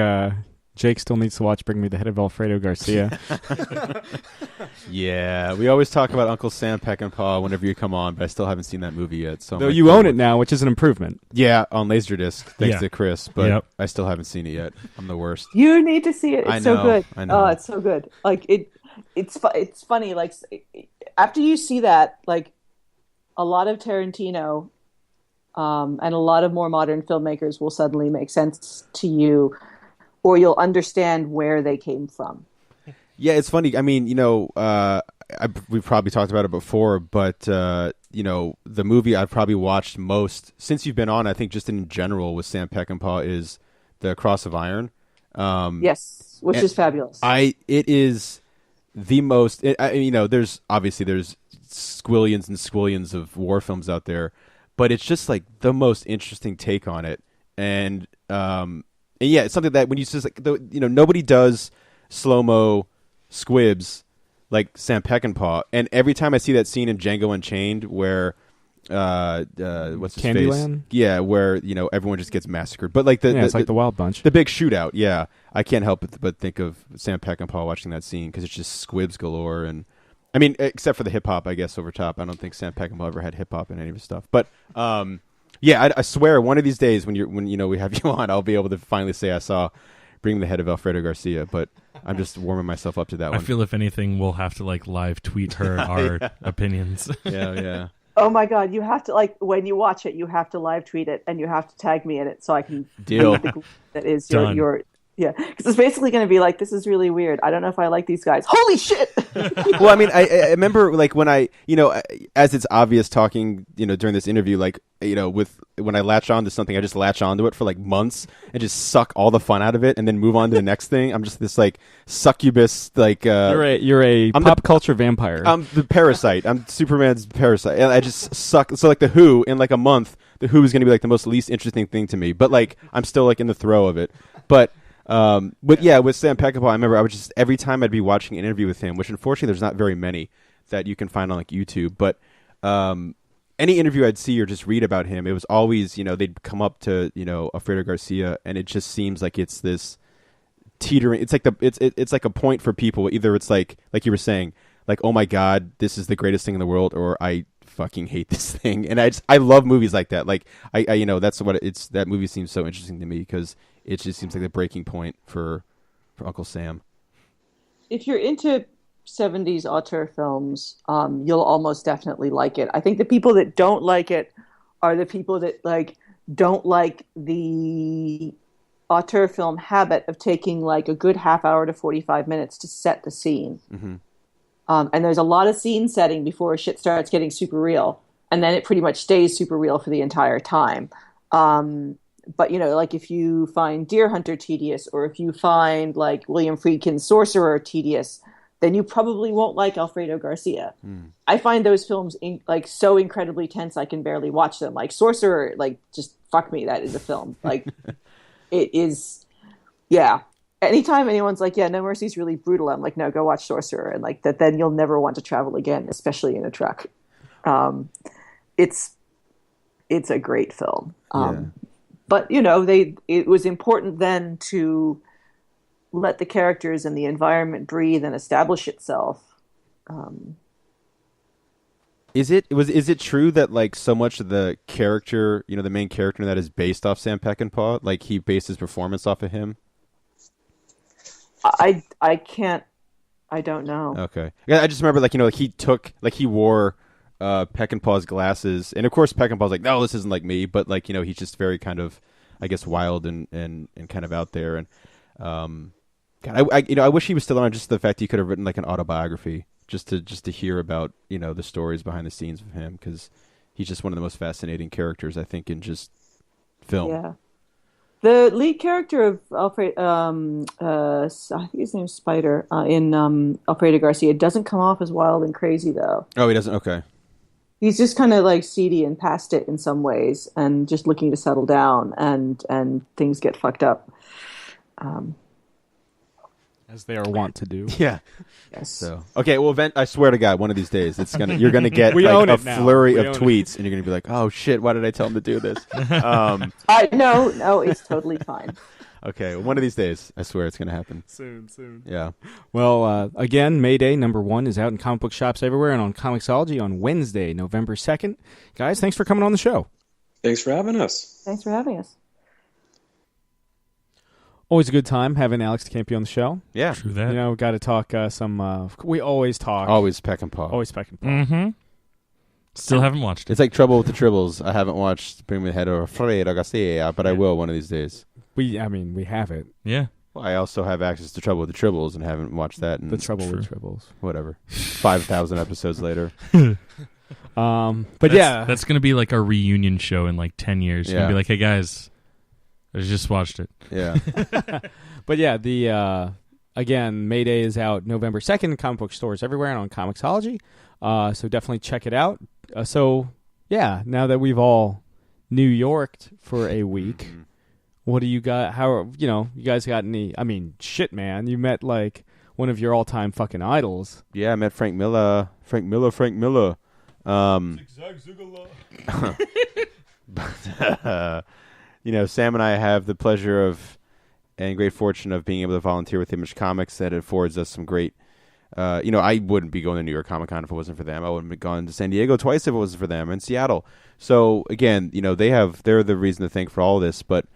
Jake still needs to watch Bring Me the Head of Alfredo Garcia. Yeah, we always talk about Uncle Sam Peckinpah whenever you come on, but I still haven't seen that movie yet. So though you own it now, which is an improvement. Yeah, on Laserdisc, thanks to Chris, but I still haven't seen it yet. I'm the worst. You need to see it. It's so good. I know. Oh, it's so good. Like it's funny. Like after you see that, like a lot of Tarantino and a lot of more modern filmmakers will suddenly make sense to you, or you'll understand where they came from. Yeah, it's funny. I mean, we've probably talked about it before, but the movie I've probably watched most since you've been on, I think just in general with Sam Peckinpah, is The Cross of Iron. Yes, which is fabulous. It is the most. There's squillions and squillions of war films out there, but it's just like the most interesting take on it, and yeah, it's something that when you just like nobody does slow-mo squibs like Sam Peckinpah, and every time I see that scene in Django Unchained where what's his Candyland? face? Yeah, where everyone just gets massacred. But like it's like the Wild Bunch, the big shootout. Yeah, I can't help but think of Sam Peckinpah watching that scene because it's just squibs galore. And I mean, except for the hip hop, I guess over top. I don't think Sam Peckinpah ever had hip hop in any of his stuff. But yeah, I swear one of these days when we have you on, I'll be able to finally say I saw Bring the Head of Alfredo Garcia. But I'm just warming myself up to that one. I feel if anything, we'll have to like live tweet her our opinions. Yeah. Oh my God! You have to when you watch it, you have to live tweet it, and you have to tag me in it so I can deal. That is your yeah, because it's basically going to be like, this is really weird. I don't know if I like these guys. Holy shit! Well, I mean, I remember like when I as it's obvious talking during this interview, like with when I latch on to something, I just latch onto it for like months and just suck all the fun out of it, and then move on to the next thing. I'm just this like succubus, like you're a pop culture vampire. I'm the parasite. I'm Superman's parasite, and I just suck. So like the Who in like a month, the Who is going to be like the most least interesting thing to me, but like I'm still like in the throw of it, but. Yeah, with Sam Peckinpah, I remember I was just every time I'd be watching an interview with him, which unfortunately there's not very many that you can find on like YouTube, but any interview I'd see or just read about him, it was always they'd come up to Alfredo Garcia, and it just seems like it's this teetering. It's like it's like a point for people. Either it's like you were saying, like, oh my God, this is the greatest thing in the world, or I fucking hate this thing. And I love movies like that. Like I that's what it's. That movie seems so interesting to me because it just seems like the breaking point for Uncle Sam. If you're into 70s auteur films, you'll almost definitely like it. I think the people that don't like it are the people that like don't like the auteur film habit of taking like a good half hour to 45 minutes to set the scene. Mm-hmm. And there's a lot of scene setting before shit starts getting super real. And then it pretty much stays super real for the entire time. But, like if you find Deer Hunter tedious, or if you find like William Friedkin's Sorcerer tedious, then you probably won't like Alfredo Garcia. I find those films like so incredibly tense I can barely watch them. Like Sorcerer, like just fuck me, that is a film. Like it is, yeah. Anytime anyone's like, yeah, No Mercy's really brutal, I'm like, no, go watch Sorcerer, and like that, then you'll never want to travel again, especially in a truck. It's a great film. But it was important then to let the characters and the environment breathe and establish itself. Is it true that like so much of the character, the main character in that is based off Sam Peckinpah? Like he based his performance off of him? I don't know. Okay. Yeah, I just remember he wore Peckinpah's glasses, and of course Peckinpah's like, no, this isn't like me, but like he's just very kind of, I guess, wild and kind of out there. And God, I wish he was still on, just the fact he could have written like an autobiography just to hear about the stories behind the scenes of him, because he's just one of the most fascinating characters I think in just film. Yeah. The lead character of Alfred, I think his name's Spider, in Alfredo Garcia, doesn't come off as wild and crazy, though. Oh, he doesn't? Okay. He's just kind of like seedy and past it in some ways, and just looking to settle down, and things get fucked up. As they are wont to do. Yeah. Yes. So okay, well, I swear to God, one of these days you're gonna get We like own a it now. flurry We of own it. tweets, and you're gonna be like, oh shit, why did I tell him to do this? No, it's totally fine. Okay, one of these days, I swear it's gonna happen. Soon. Yeah. Well, again, Mayday #1 is out in comic book shops everywhere and on Comixology on Wednesday, November 2nd. Guys, thanks for coming on the show. Thanks for having us. Thanks for having us. Always a good time having Alex Campi on the show. Yeah. True that. Got to talk some. We always talk. Always Peckinpah. Always Peckinpah. Mm-hmm. Still haven't watched it. It's like Trouble with the Tribbles. I haven't watched Bring Me the Head or Alfredo Garcia, but I will one of these days. We have it. Yeah. Well, I also have access to Trouble with the Tribbles and haven't watched that. The Trouble with Tribbles. Whatever. 5,000 episodes later. But that's going to be like our reunion show in like 10 years. You're Yeah. going to be like, hey guys, I just watched it. Yeah. But yeah, the again, Mayday is out November 2nd in comic book stores everywhere and on Comixology. So definitely check it out. Now that we've all New Yorked for a week, what do you got? You guys got any? I mean, shit, man, you met like one of your all-time fucking idols. Yeah, I met Frank Miller. Sam and I have the pleasure of and great fortune of being able to volunteer with Image Comics. That affords us some great. I wouldn't be going to New York Comic Con if it wasn't for them. I wouldn't have gone to San Diego twice if it wasn't for them, and Seattle. So again, they're the reason to thank for all this. But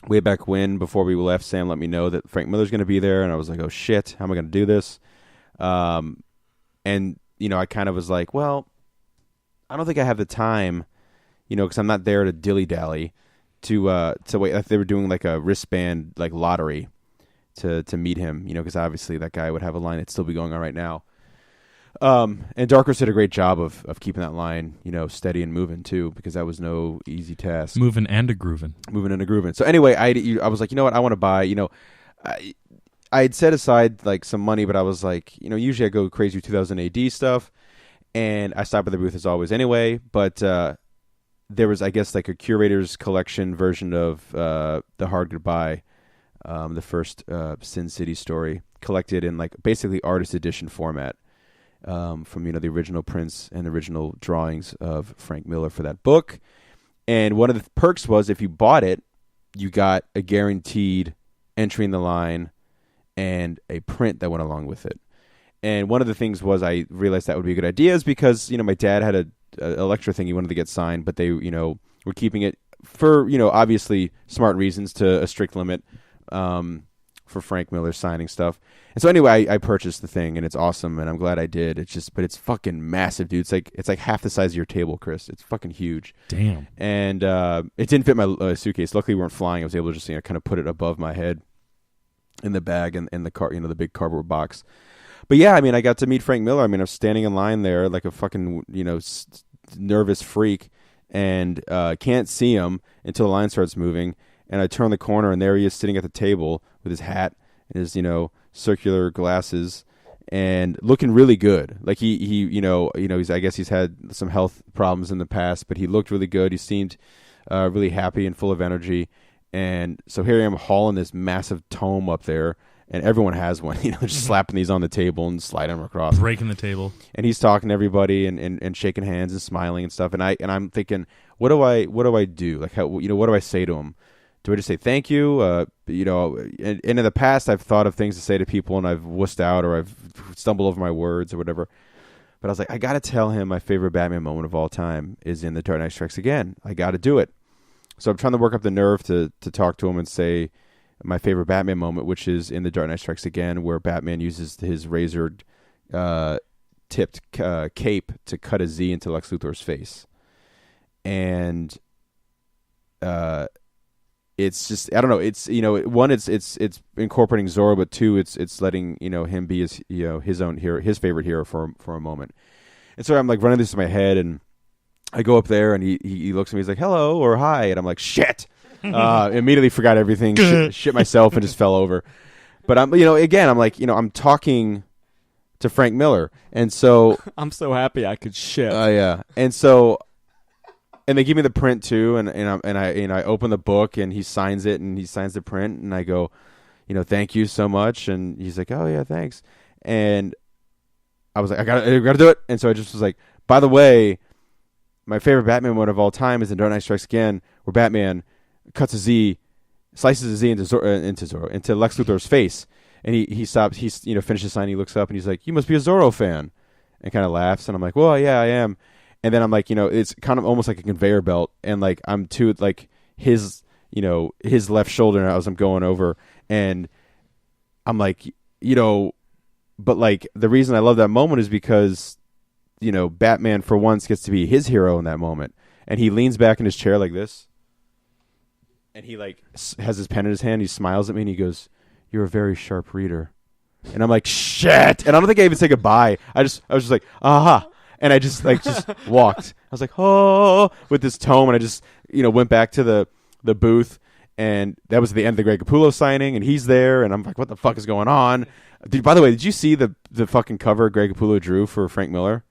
way back when, before we left, Sam let me know that Frank Miller's going to be there, and I was like, oh shit, how am I going to do this? And I kind of was like, well, I don't think I have the time, because I'm not there to dilly dally. To wait, like they were doing like a wristband like lottery to meet him, because obviously that guy would have a line that'd still be going on right now. And Dark Horse did a great job of keeping that line, steady and moving too, because that was no easy task. Moving and a grooving. So anyway, I was like, what, I want to buy, I had set aside like some money, but I was like, usually I go crazy with 2000 AD stuff, and I stop at the booth as always anyway, but there was, I guess, like a curator's collection version of The Hard Goodbye, the first Sin City story, collected in like basically artist edition format, from the original prints and original drawings of Frank Miller for that book. And one of the perks was if you bought it, you got a guaranteed entry in the line and a print that went along with it. And one of the things was I realized that would be a good idea is because, my dad had a Electra thing he wanted to get signed, but they, were keeping it for, obviously smart reasons to a strict limit for Frank Miller signing stuff. And so anyway, I purchased the thing, and it's awesome, and I'm glad I did. But it's fucking massive, dude. It's like half the size of your table, Chris. It's fucking huge. Damn. And it didn't fit my suitcase. Luckily, we weren't flying. I was able to just kind of put it above my head in the bag and in the car, the big cardboard box. But yeah, I mean, I got to meet Frank Miller. I mean, I was standing in line there like a fucking, nervous freak, and can't see him until the line starts moving. And I turn the corner, and there he is sitting at the table with his hat and his, circular glasses, and looking really good. Like he's I guess he's had some health problems in the past, but he looked really good. He seemed really happy and full of energy. And so here I am hauling this massive tome up there. And everyone has one, just slapping these on the table and sliding them across, breaking the table. And he's talking to everybody and shaking hands and smiling and stuff. And I'm thinking, what do I do? Like, how, what do I say to him? Do I just say thank you? And in the past, I've thought of things to say to people, and I've wussed out or I've stumbled over my words or whatever. But I was like, I got to tell him my favorite Batman moment of all time is in The Dark Knight Strikes Again. I got to do it. So I'm trying to work up the nerve to talk to him and say my favorite Batman moment, which is in The Dark Knight Strikes Again, where Batman uses his razor-tipped cape to cut a Z into Lex Luthor's face. And it's just, I don't know, it's, one, it's incorporating Zorro, but two, it's letting, him be his, his own hero, his favorite hero for a moment. And so I'm like running this in my head, and I go up there, and he looks at me, he's like, hello, or hi, and I'm like, shit! Immediately forgot everything, shit myself, and just fell over. But I'm, again, I'm like, I'm talking to Frank Miller, and so I'm so happy I could shit. Yeah, and so, and they give me the print too, and I open the book, and he signs it, and he signs the print, and I go, thank you so much, and he's like, oh yeah, thanks, and I was like, I gotta do it, and so I just was like, by the way, my favorite Batman moment of all time is in Dark Knight Strikes Again, where Batman cuts a Z, slices a Z into Lex Luthor's face, and he stops. He's finishes signing. He looks up and he's like, "You must be a Zorro fan," and kind of laughs. And I'm like, "Well, yeah, I am." And then I'm like, it's kind of almost like a conveyor belt, and like I'm to like his left shoulder now as I'm going over, and I'm like, but like the reason I love that moment is because Batman for once gets to be his hero in that moment, and he leans back in his chair like this. And he like has his pen in his hand. He smiles at me and he goes, "You're a very sharp reader." And I'm like, "Shit!" And I don't think I even said goodbye. I was just like, "Aha!" And I just walked. I was like, "Oh!" with this tome, and I just went back to the booth, and that was the end of the Greg Capullo signing, and he's there, and I'm like, "What the fuck is going on?" By the way, did you see the fucking cover Greg Capullo drew for Frank Miller?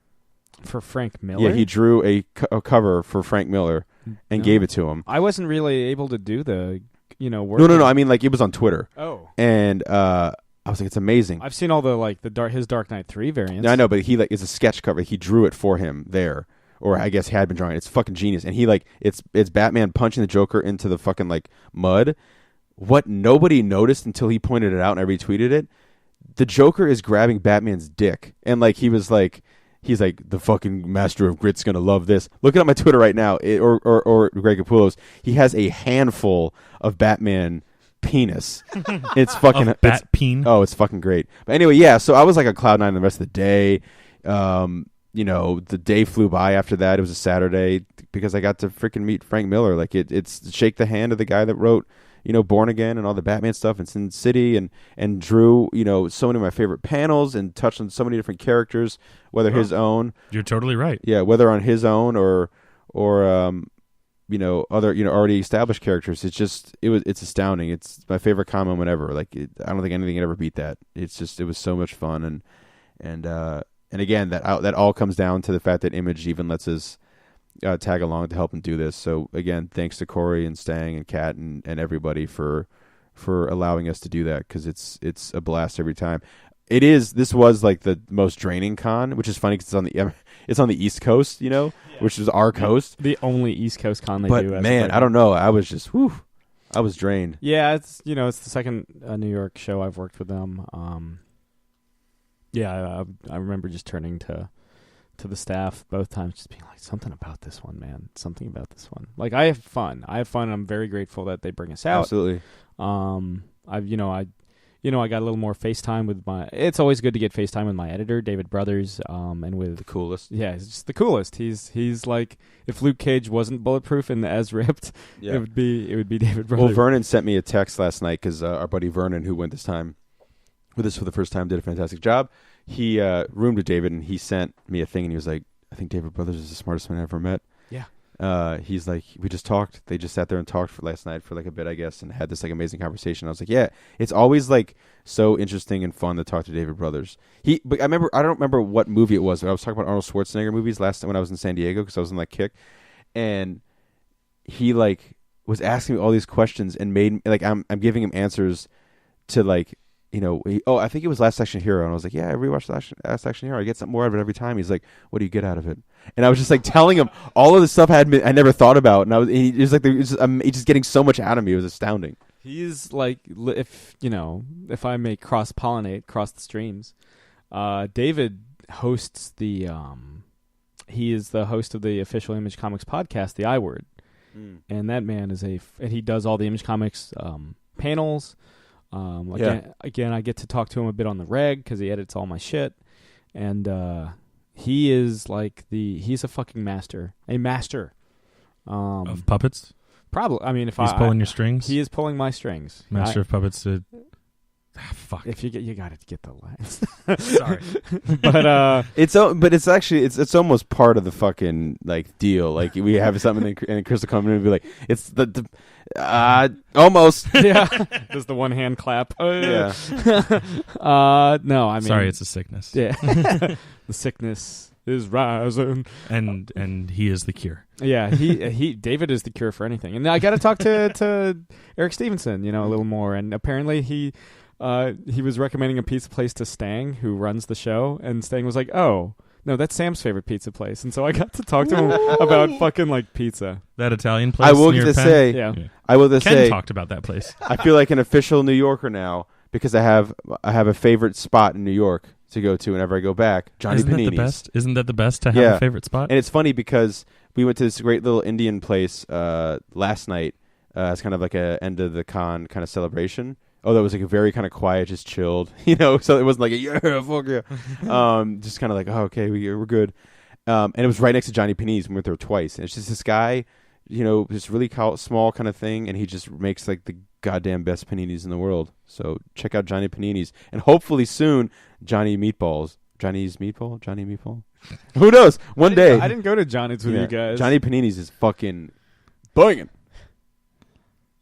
For Frank Miller? Yeah, he drew a cover for Frank Miller and gave it to him. I wasn't really able to do the, work. No. I mean, like, it was on Twitter. Oh. And I was like, it's amazing. I've seen all the, his Dark Knight 3 variants. No, I know, but it's a sketch cover. He drew it for him there. Or I guess he had been drawing it. It's fucking genius. And he, it's Batman punching the Joker into the fucking, mud. What nobody noticed until he pointed it out and I retweeted it, the Joker is grabbing Batman's dick. And, he's like, the fucking master of grit's gonna love this. Look at my Twitter right now, or Greg Capullo's. He has a handful of Batman penis. It's fucking peen. Oh, it's fucking great. But anyway, yeah. So I was like a cloud nine the rest of the day. The day flew by after that. It was a Saturday because I got to freaking meet Frank Miller. It's shake the hand of the guy that wrote Born Again and all the Batman stuff in Sin City and drew, so many of my favorite panels and touched on so many different characters, whether his own. You're totally right. Yeah, whether on his own or other, already established characters. It's astounding. It's my favorite comic moment ever. I don't think anything can ever beat that. It was so much fun. And again, that all comes down to the fact that Image even lets us tag along to help him do this. So again, thanks to Corey and Stang and Kat and everybody for allowing us to do that, because it's a blast every time. This was the most draining con, which is funny because it's on the East Coast, which is our coast. The only East Coast con they do. But man, I don't know. I was just I was drained. Yeah, it's it's the second New York show I've worked with them. Yeah, I remember just turning to the staff both times, just being like, something about this one, man. Something about this one. Like, I have fun. I'm very grateful that they bring us out. Absolutely. I got a little more FaceTime with my. It's always good to get FaceTime with my editor, David Brothers, and with The coolest. Yeah, he's just the coolest. He's like, if Luke Cage wasn't bulletproof and as ripped, Yeah. it would be David Brothers. Well, Vernon sent me a text last night because our buddy Vernon, who went with us for the first time, did a fantastic job. He roomed with David, and he sent me a thing, and he was like, I think David Brothers is the smartest man I ever met. Yeah. He's like, we just talked. They just sat there and talked for last night for like a bit, I guess, and had this like amazing conversation. I was like, yeah, it's always like so interesting and fun to talk to David Brothers. But I don't remember what movie it was, but I was talking about Arnold Schwarzenegger movies last time when I was in San Diego because I was on that kick, and he like was asking me all these questions and made like I'm giving him answers to like. I think it was Last Action Hero, and I was like, yeah, I rewatched Last Action Hero. I get something more out of it every time. He's like, what do you get out of it? And I was just like telling him all of the stuff I never thought about, and he's just getting so much out of me. It was astounding. He's like, if I may cross the streams, David hosts he is the host of the official Image Comics podcast, The I Word, and that man is and he does all the Image Comics panels. Again, I get to talk to him a bit on the reg because he edits all my shit, and he is like he's a fucking master, of puppets. Probably, I mean, if he's pulling your strings, he is pulling my strings. Master of puppets. Fuck. If you got to get the lines. Sorry, but it's almost part of the fucking like deal. Like we have something, and Chris will come in and be like, "It's the almost." Yeah, does the one hand clap? Yeah. No, I mean, sorry, it's a sickness. Yeah, the sickness is rising, and he is the cure. Yeah, David is the cure for anything. And I got to talk to Eric Stevenson, a little more. And apparently he was recommending a pizza place to Stang, who runs the show, and Stang was like, "Oh, no, that's Sam's favorite pizza place." And so I got to talk to him about fucking like pizza. That Italian place. I will near just Penn? say, yeah. I will just Ken say, talked about that place. I feel like an official New Yorker now because I have a favorite spot in New York to go to whenever I go back. Johnny Isn't that Panini's. the best? Isn't that the best to have Yeah. a favorite spot? And it's funny because we went to this great little Indian place last night as kind of like a end of the con kind of celebration. Although it was like a very kind of quiet, just chilled, so it wasn't like a yeah, fuck yeah. Just kind of like, oh, okay, we're good. And it was right next to Johnny Panini's. We went there twice. And it's just this guy, just really small kind of thing, and he just makes like the goddamn best paninis in the world. So check out Johnny Panini's, and hopefully soon Johnny Meatballs. Johnny's Meatball? Johnny Meatball? Who knows? One day. I didn't go to Johnny's with you guys. Johnny Panini's is fucking banging.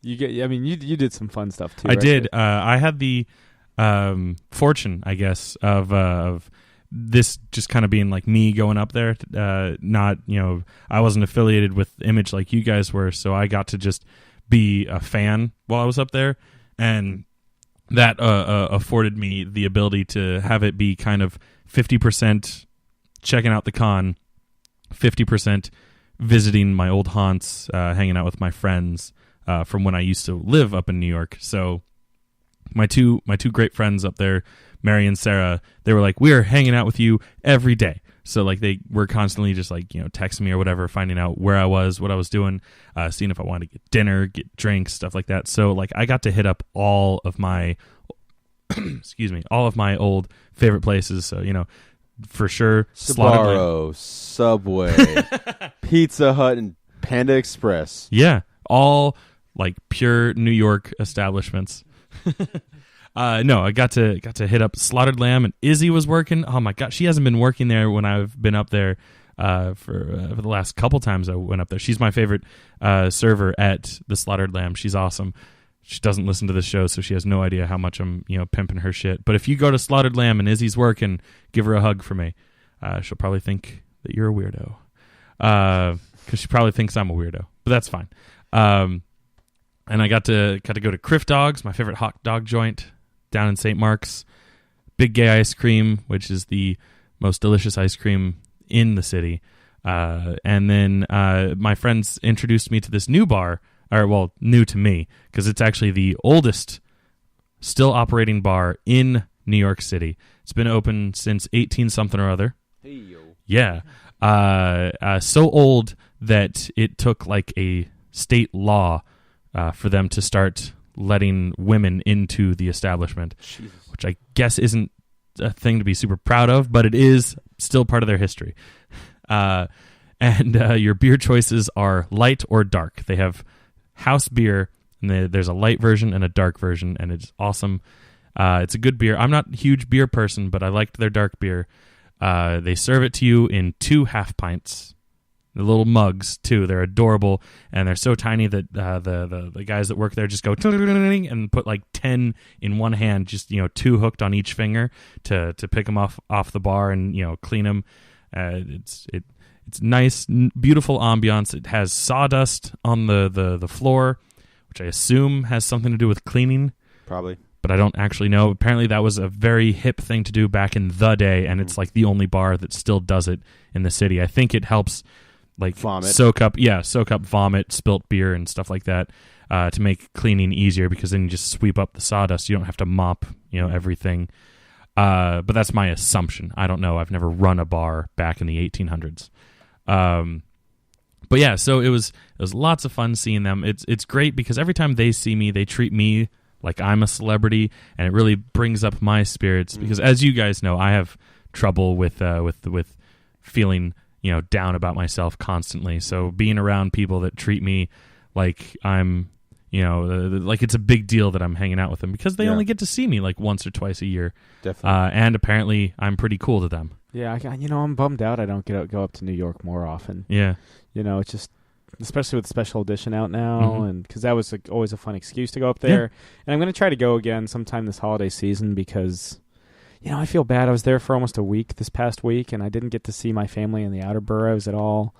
You did some fun stuff too. I right? did. I had the fortune, I guess, of this just kind of being like me going up there. Not, I wasn't affiliated with Image like you guys were, so I got to just be a fan while I was up there, and that afforded me the ability to have it be kind of 50% checking out the con, 50% visiting my old haunts, hanging out with my friends from when I used to live up in New York. So my two great friends up there, Mary and Sarah, they were like, we're hanging out with you every day. So like they were constantly just like, texting me or whatever, finding out where I was, what I was doing, seeing if I wanted to get dinner, get drinks, stuff like that. So like I got to hit up all of my all of my old favorite places. So, for sure, Sbarro, Subway, Pizza Hut, and Panda Express. Yeah, all like pure New York establishments. No, I got to hit up Slaughtered Lamb, and Izzy was working. Oh my god, she hasn't been working there when I've been up there for the last couple times I went up there. She's my favorite server at the Slaughtered Lamb. She's awesome. She doesn't listen to the show, so she has no idea how much I'm pimping her shit. But if you go to Slaughtered Lamb and Izzy's working, give her a hug for me. She'll probably think that you're a weirdo because she probably thinks I'm a weirdo, but that's fine. And I got to go to Criff Dogs, my favorite hot dog joint down in St. Mark's. Big Gay Ice Cream, which is the most delicious ice cream in the city. And then my friends introduced me to this new bar, new to me, because it's actually the oldest still operating bar in New York City. It's been open since 18 something or other. Hey, yo. Yeah. So old that it took like a state law for them to start letting women into the establishment, Jesus. which I guess isn't a thing to be super proud of, but it is still part of their history. And your beer choices are light or dark. They have house beer, and there's a light version and a dark version, and it's awesome. It's a good beer. I'm not a huge beer person, but I liked their dark beer. They serve it to you in 2 half pints. The little mugs too. They're adorable, and they're so tiny that the guys that work there just go and put like 10 in one hand, just 2 hooked on each finger to pick them off the bar and clean them. It's nice, beautiful ambiance. It has sawdust on the floor, which I assume has something to do with cleaning. Probably. But I don't actually know. Apparently that was a very hip thing to do back in the day, and it's like the only bar that still does it in the city. I think it helps like vomit. soak up vomit, spilt beer and stuff like that to make cleaning easier, because then you just sweep up the sawdust. You don't have to mop, everything. But that's my assumption. I don't know. I've never run a bar back in the 1800s. But yeah, so it was lots of fun seeing them. It's great because every time they see me, they treat me like I'm a celebrity, and it really brings up my spirits because, as you guys know, I have trouble with feeling down about myself constantly. So being around people that treat me like I'm like it's a big deal that I'm hanging out with them, because they only get to see me like once or twice a year. Definitely. And apparently I'm pretty cool to them. Yeah, I'm bummed out I don't go up to New York more often. Yeah. It's just, especially with the special edition out now, and because that was always a fun excuse to go up there. And I'm going to try to go again sometime this holiday season because, I feel bad. I was there for almost a week this past week, and I didn't get to see my family in the outer boroughs at all.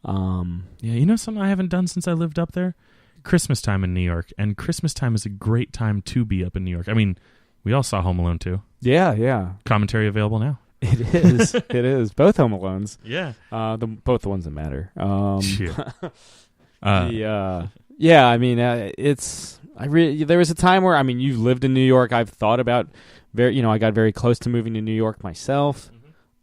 Yeah, something I haven't done since I lived up there? Christmas time in New York. And Christmas time is a great time to be up in New York. I mean, we all saw Home Alone 2. Yeah. Commentary available now. It is. It is. Both Home Alones. Yeah. Both the ones that matter. Yeah. I mean, there was a time where, you've lived in New York. I've thought about I got very close to moving to New York myself.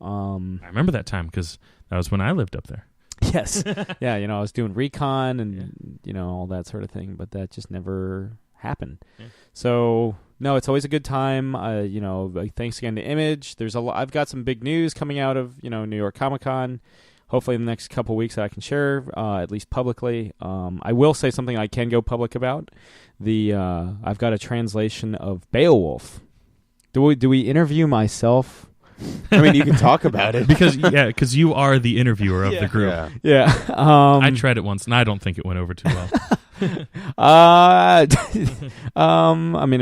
I remember that time because that was when I lived up there. Yes. Yeah. I was doing recon and, all that sort of thing, but that just never happened. Yeah. So no, it's always a good time. Thanks again to Image. I've got some big news coming out of, New York Comic-Con. Hopefully in the next couple of weeks that I can share, at least publicly. I will say something I can go public about. I've got a translation of Beowulf. Do we interview myself? I mean, you can talk about it because you are the interviewer of the group. Yeah. I tried it once and I don't think it went over too well. It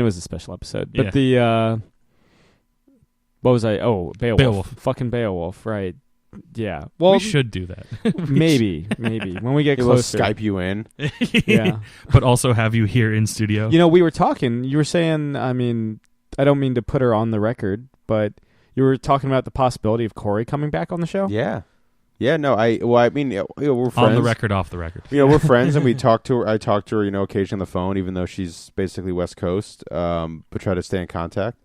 was a special episode, but what was I? Oh, Beowulf. Fucking Beowulf, right? Yeah. Well, we should do that. maybe when we get we'll closer. Skype you in. Yeah. But also have you here in studio. We were talking. You were saying. I don't mean to put her on the record, but you were talking about the possibility of Corey coming back on the show. Yeah. Yeah, no, we're friends. On the record, off the record. We're friends, and we talk to her. I talk to her, occasionally on the phone, even though she's basically West Coast, but try to stay in contact.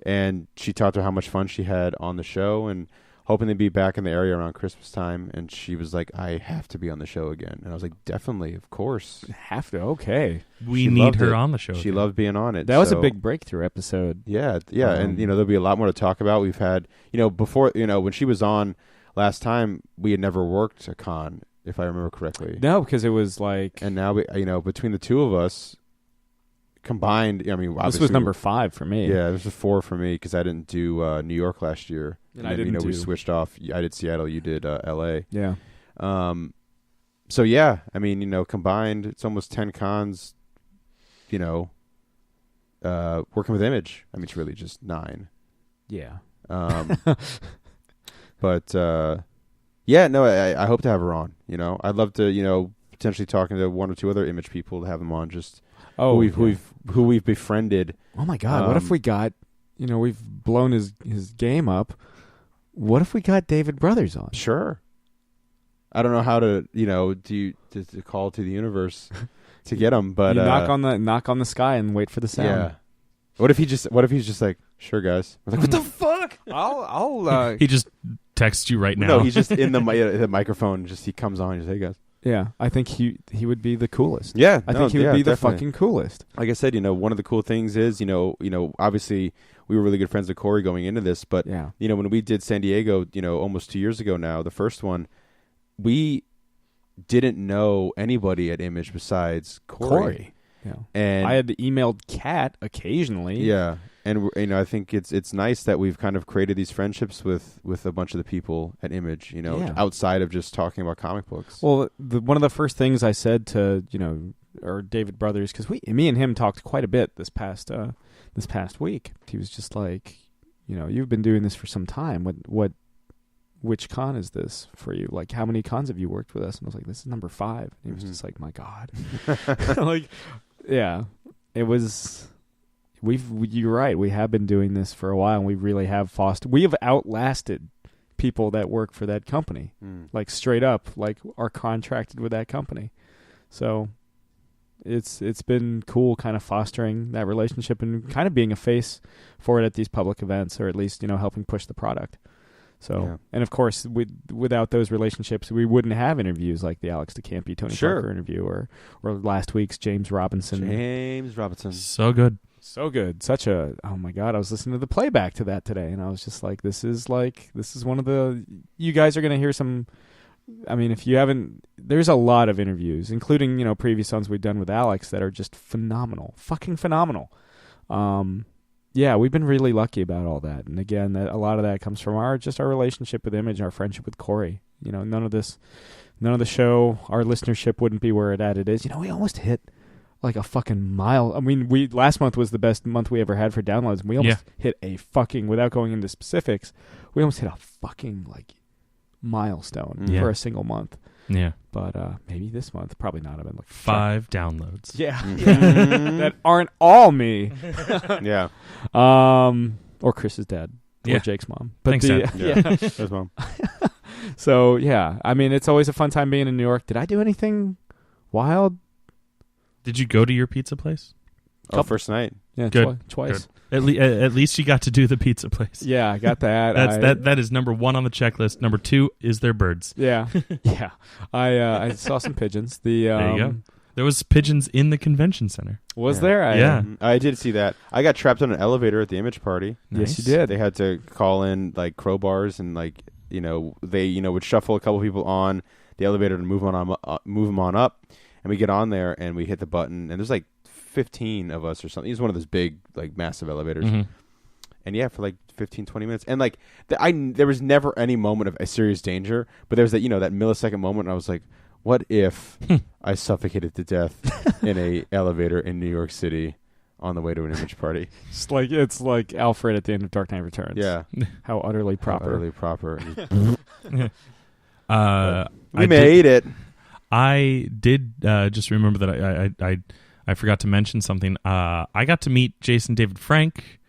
And she talked about how much fun she had on the show and hoping to be back in the area around Christmas time. And she was like, I have to be on the show again. And I was like, definitely, of course. Have to, okay. We need her on the show. She loved being on it. That was a big breakthrough episode. Yeah, and, there'll be a lot more to talk about. We've had, before, when she was on last time, we had never worked a con, if I remember correctly. No, because it was like... And now, between the two of us, combined, this was number 5 for me. Yeah, this was 4 for me because I didn't do New York last year. And I didn't we switched off. I did Seattle, you did L.A. Yeah. So, yeah, combined, it's almost 10 cons, working with Image. it's really just 9. Yeah. But, I hope to have her on. I'd love to, potentially talking to 1 or 2 other Image people to have them on, just who we've befriended. Oh my God! What if we got, we've blown his game up. What if we got David Brothers on? Sure. I don't know how to, to call to the universe to get him, but you knock on the sky and wait for the sound. Yeah. What if he's just like, Sure, guys. I'm like, what the fuck? I'll He just texts you right now. No, he's just in the microphone. Just he comes on and just, hey guys. Yeah, I think he would be the coolest. Yeah, I think he would be the definitely. fucking coolest. Like I said, one of the cool things is, obviously we were really good friends with Corey going into this, but Yeah. when we did San Diego, almost 2 years ago now, the first one, we didn't know anybody at Image besides Corey. Yeah. And I had emailed Kat occasionally. yeah, and I think it's nice that we've kind of created these friendships with a bunch of the people at Image, Yeah. outside of just talking about comic books. Well, one of the first things I said to or David Brothers, because me and him talked quite a bit this past week. He was just like, you've been doing this for some time. Which con is this for you? Like, how many cons have you worked with us? And I was like, this is number 5. And he was just like, my God. Like, yeah, it was. You're right. We have been doing this for a while, and we really have we have outlasted people that work for that company. Like, straight up, like, are contracted with that company. So it's been cool kind of fostering that relationship and kind of being a face for it at these public events, or at least, helping push the product. So, yeah. And of course, without those relationships, we wouldn't have interviews like the Alex DeCampi, Tony Parker interview, or last week's James Robinson. So good. So good. Oh my God, I was listening to the playback to that today, and I was just like, this is one of the, you guys are going to hear some, I mean, if you haven't, there's a lot of interviews, including, previous ones we've done with Alex that are just phenomenal, fucking phenomenal. Yeah, we've been really lucky about all that. And again, a lot of that comes from our relationship with Image, our friendship with Corey. None of the show, our listenership wouldn't be where it is. We almost hit like a fucking mile. I mean, last month was the best month we ever had for downloads. And we almost hit a fucking, without going into specifics, we almost hit a fucking like milestone for a single month. Yeah. But maybe this month, probably not. I've been looking. 5 downloads. Yeah. That aren't all me. Yeah. Or Chris's dad. Or Jake's mom. But Thanks, Dad. Yeah. That's mom. So, yeah. I mean, it's always a fun time being in New York. Did I do anything wild? Did you go to your pizza place? Oh, first night. Yeah, Good. twice. Good. At least you got to do the pizza place. Yeah, I got that. That is number 1 on the checklist. Number 2 is their birds. Yeah. Yeah. I saw some pigeons. There you go. There was pigeons in the convention center. Was there? Yeah. I did see that. I got trapped on an elevator at the Image party. Yes, you did. They had to call in like crowbars and like they would shuffle a couple people on the elevator to move them on up, and we get on there and we hit the button and there's like 15 of us or something. It's one of those big like massive elevators. Mm-hmm. And yeah, for like 15-20 minutes, and like there was never any moment of a serious danger, but there was that that millisecond moment, and I was like, what if I suffocated to death in a elevator in New York City on the way to an Image party? It's like Alfred at the end of Dark Knight Returns. Yeah. How utterly proper. Utterly proper. We made it. I did just remember that I forgot to mention something. I got to meet Jason David Frank,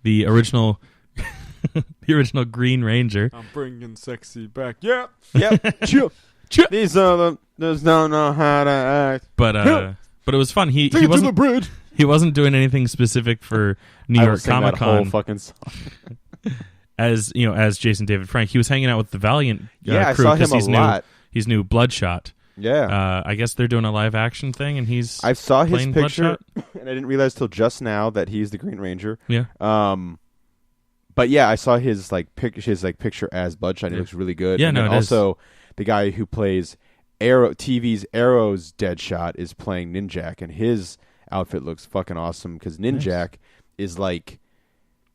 the original Green Ranger. I'm bringing sexy back. Yep. These are the does not know how to act. But it was fun. He to wasn't the bridge. He wasn't doing anything specific for New York Comic Con. Whole fucking song. As Jason David Frank, he was hanging out with the Valiant crew. I saw him a lot. He's new Bloodshot. Yeah. I guess they're doing a live action thing, and I saw his playing picture, Bloodshot. and I didn't realize till just now that he's the Green Ranger. Yeah. But yeah, I saw his picture as Bloodshot. He looks really good. Yeah, and no, then it also the guy who plays TV's Arrow's Deadshot is playing Ninjak, and his outfit looks fucking awesome because Ninjak is like,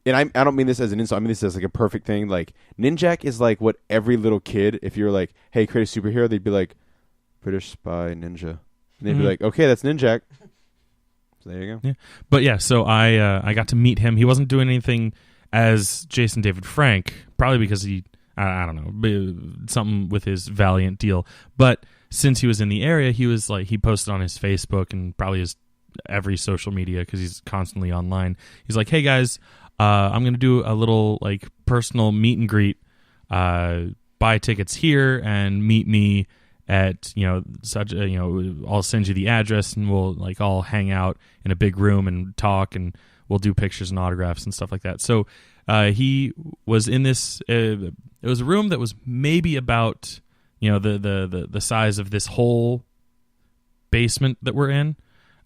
and I don't mean this as an insult. I mean this as like a perfect thing. Like Ninjak is like what every little kid, if you're like, hey, create a superhero, they'd be like, British spy ninja, and they'd be like, okay, that's Ninjak. So there you go. Yeah, but yeah, so I got to meet him. He wasn't doing anything as Jason David Frank, probably because he, I don't know, something with his Valiant deal. But since he was in the area, he was like, he posted on his Facebook and probably his every social media because he's constantly online. He's like, hey guys, I'm gonna do a little like personal meet and greet. Buy tickets here and meet me at I'll send you the address and we'll like all hang out in a big room and talk and we'll do pictures and autographs and stuff like that. So he was in this. It was a room that was maybe about the size of this whole basement that we're in.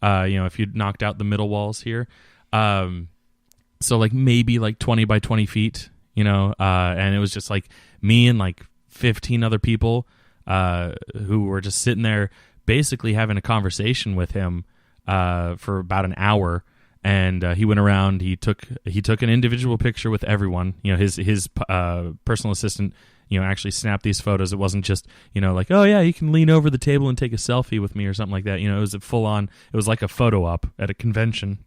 If you knocked out the middle walls here, so like maybe like 20 by 20 feet. And it was just like me and like 15 other people who were just sitting there basically having a conversation with him for about an hour. And he went around, he took an individual picture with everyone. His personal assistant actually snapped these photos. It wasn't just like, oh yeah, you can lean over the table and take a selfie with me or something like that. It was a full on, it was like a photo op at a convention.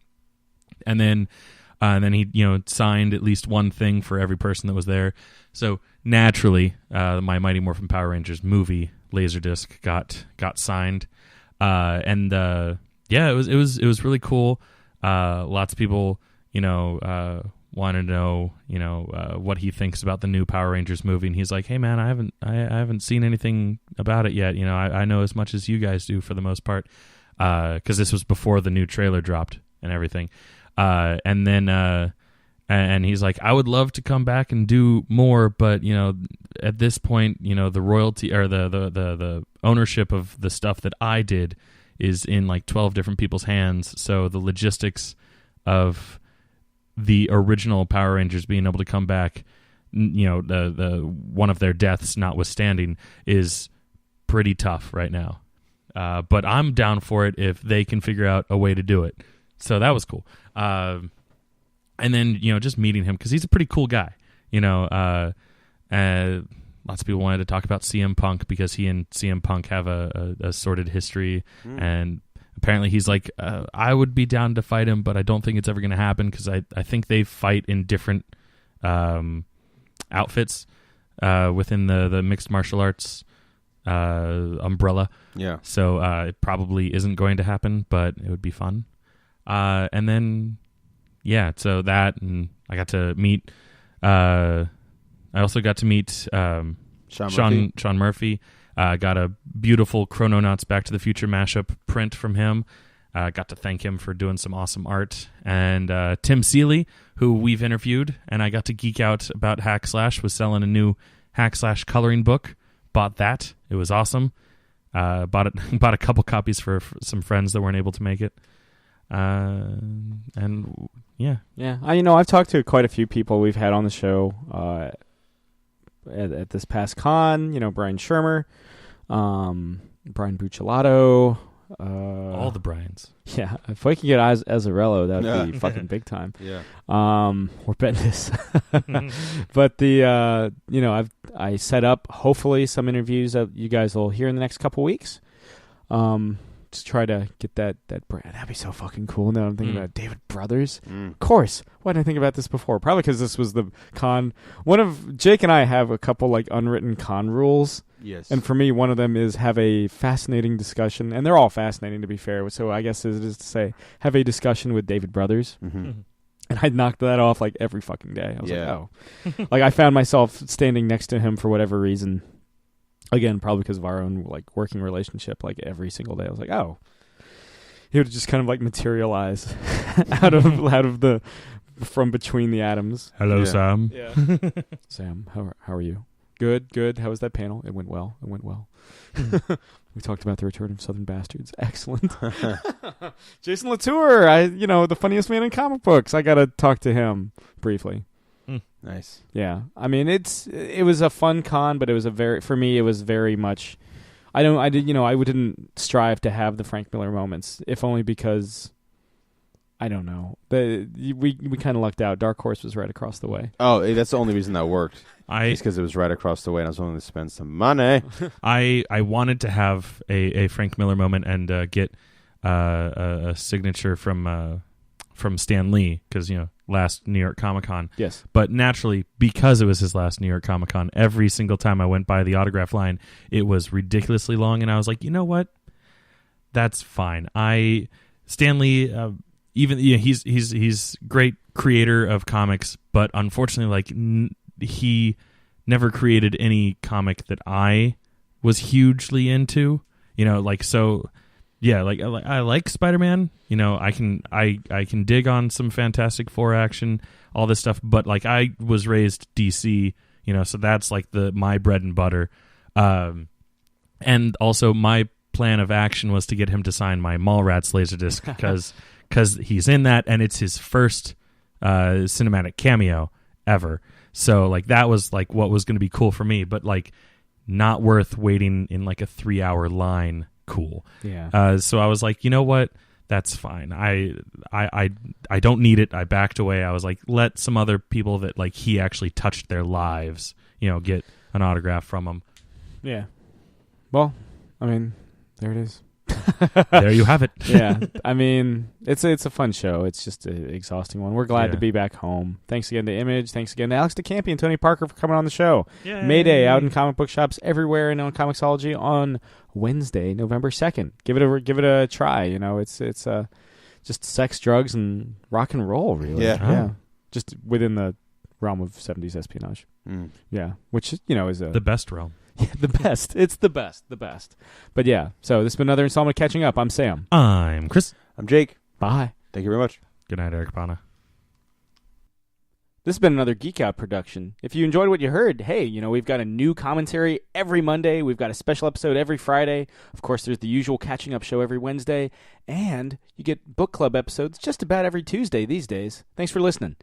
And then he signed at least one thing for every person that was there. So naturally, my Mighty Morphin Power Rangers movie Laserdisc got signed, and it was really cool. Lots of people want to know what he thinks about the new Power Rangers movie, and he's like, hey man, I haven't seen anything about it yet. I know as much as you guys do for the most part, because this was before the new trailer dropped and everything. And he's like, I would love to come back and do more, but at this point, the royalty or the ownership of the stuff that I did is in like 12 different people's hands. So the logistics of the original Power Rangers being able to come back, the one of their deaths notwithstanding, is pretty tough right now. But I'm down for it if they can figure out a way to do it. So that was cool. And then, just meeting him, because he's a pretty cool guy. Lots of people wanted to talk about CM Punk because he and CM Punk have a sordid history. And apparently he's like, I would be down to fight him, but I don't think it's ever going to happen because I think they fight in different outfits within the mixed martial arts umbrella. Yeah. So it probably isn't going to happen, but it would be fun. And then, so that, and I got to meet, I also got to meet Sean Murphy. Got a beautiful Chrononauts Back to the Future mashup print from him. Got to thank him for doing some awesome art. And Tim Seeley, who we've interviewed, and I got to geek out about Hack Slash, was selling a new Hack Slash coloring book. Bought that. It was awesome. Bought a couple copies for some friends that weren't able to make it. And yeah. I've talked to quite a few people we've had on the show at this past con. Brian Shermer, Brian Buccellato, all the Brians. Yeah, if we could get Azzarello, that'd be fucking big time. Yeah. Or Bendis. But I set up hopefully some interviews that you guys will hear in the next couple weeks. Just try to get that brand. That'd be so fucking cool. Now I'm thinking about David Brothers. Of course. Why didn't I think about this before? Probably because this was the con. One of Jake and I have a couple like unwritten con rules. Yes. And for me, one of them is have a fascinating discussion, and they're all fascinating to be fair. So I guess it is to say have a discussion with David Brothers. And I knocked that off like every fucking day. I was like, oh, like I found myself standing next to him for whatever reason. Again, probably because of our own like working relationship, like every single day. I was like, oh, he would just kind of like materialize out of the from between the atoms. Hello, Sam. Yeah. Sam, how are you? Good. How was that panel? It went well. We talked about the return of Southern Bastards. Excellent. Jason Latour, the funniest man in comic books. I got to talk to him briefly. Nice. Yeah. I mean, it was a fun con, but it was it was very much, I didn't strive to have the Frank Miller moments, if only because, I don't know. We kind of lucked out. Dark Horse was right across the way. Oh, that's the only reason that worked. It's because it was right across the way and I was willing to spend some money. I wanted to have a Frank Miller moment and get a signature from Stan Lee because, last New York Comic Con. Yes. But naturally, because it was his last New York Comic Con, every single time I went by the autograph line, it was ridiculously long. And I was like, you know what? That's fine. Stan Lee, he's great creator of comics, but unfortunately, he never created any comic that I was hugely into. yeah, I like Spider-Man. You know, I can dig on some Fantastic Four action, all this stuff. But like, I was raised DC, you know, so that's like my bread and butter. And also my plan of action was to get him to sign my Mallrats Laserdisc because he's in that, and it's his first cinematic cameo ever. So like, that was like what was going to be cool for me, but like, not worth waiting in like a 3-hour line. Cool. Yeah. So I was like, you know what? That's fine. I don't need it. I backed away. I was like, let some other people that like he actually touched their lives, you know, get an autograph from him. Yeah. Well, I mean, there it is. There you have it. Yeah. I mean, it's a fun show. It's just an exhausting one. We're glad to be back home. Thanks again to Image. Thanks again to Alex Campi and Tony Parker for coming on the show. Yay. Mayday out in comic book shops everywhere and on Comixology on Wednesday, November 2nd. Give it a try. You know, it's just sex, drugs, and rock and roll, really. Yeah. Yeah. Just within the realm of 70s espionage. Yeah. Which, you know, is the best realm. Yeah, the best. It's the best. The best. But yeah, so this has been another installment of Catching Up. I'm Sam. I'm Chris. I'm Jake. Bye. Thank you very much. Good night, Eric Pana. This has been another Geek Out production. If you enjoyed what you heard, hey, you know, we've got a new commentary every Monday. We've got a special episode every Friday. Of course, there's the usual Catching Up show every Wednesday. And you get book club episodes just about every Tuesday these days. Thanks for listening.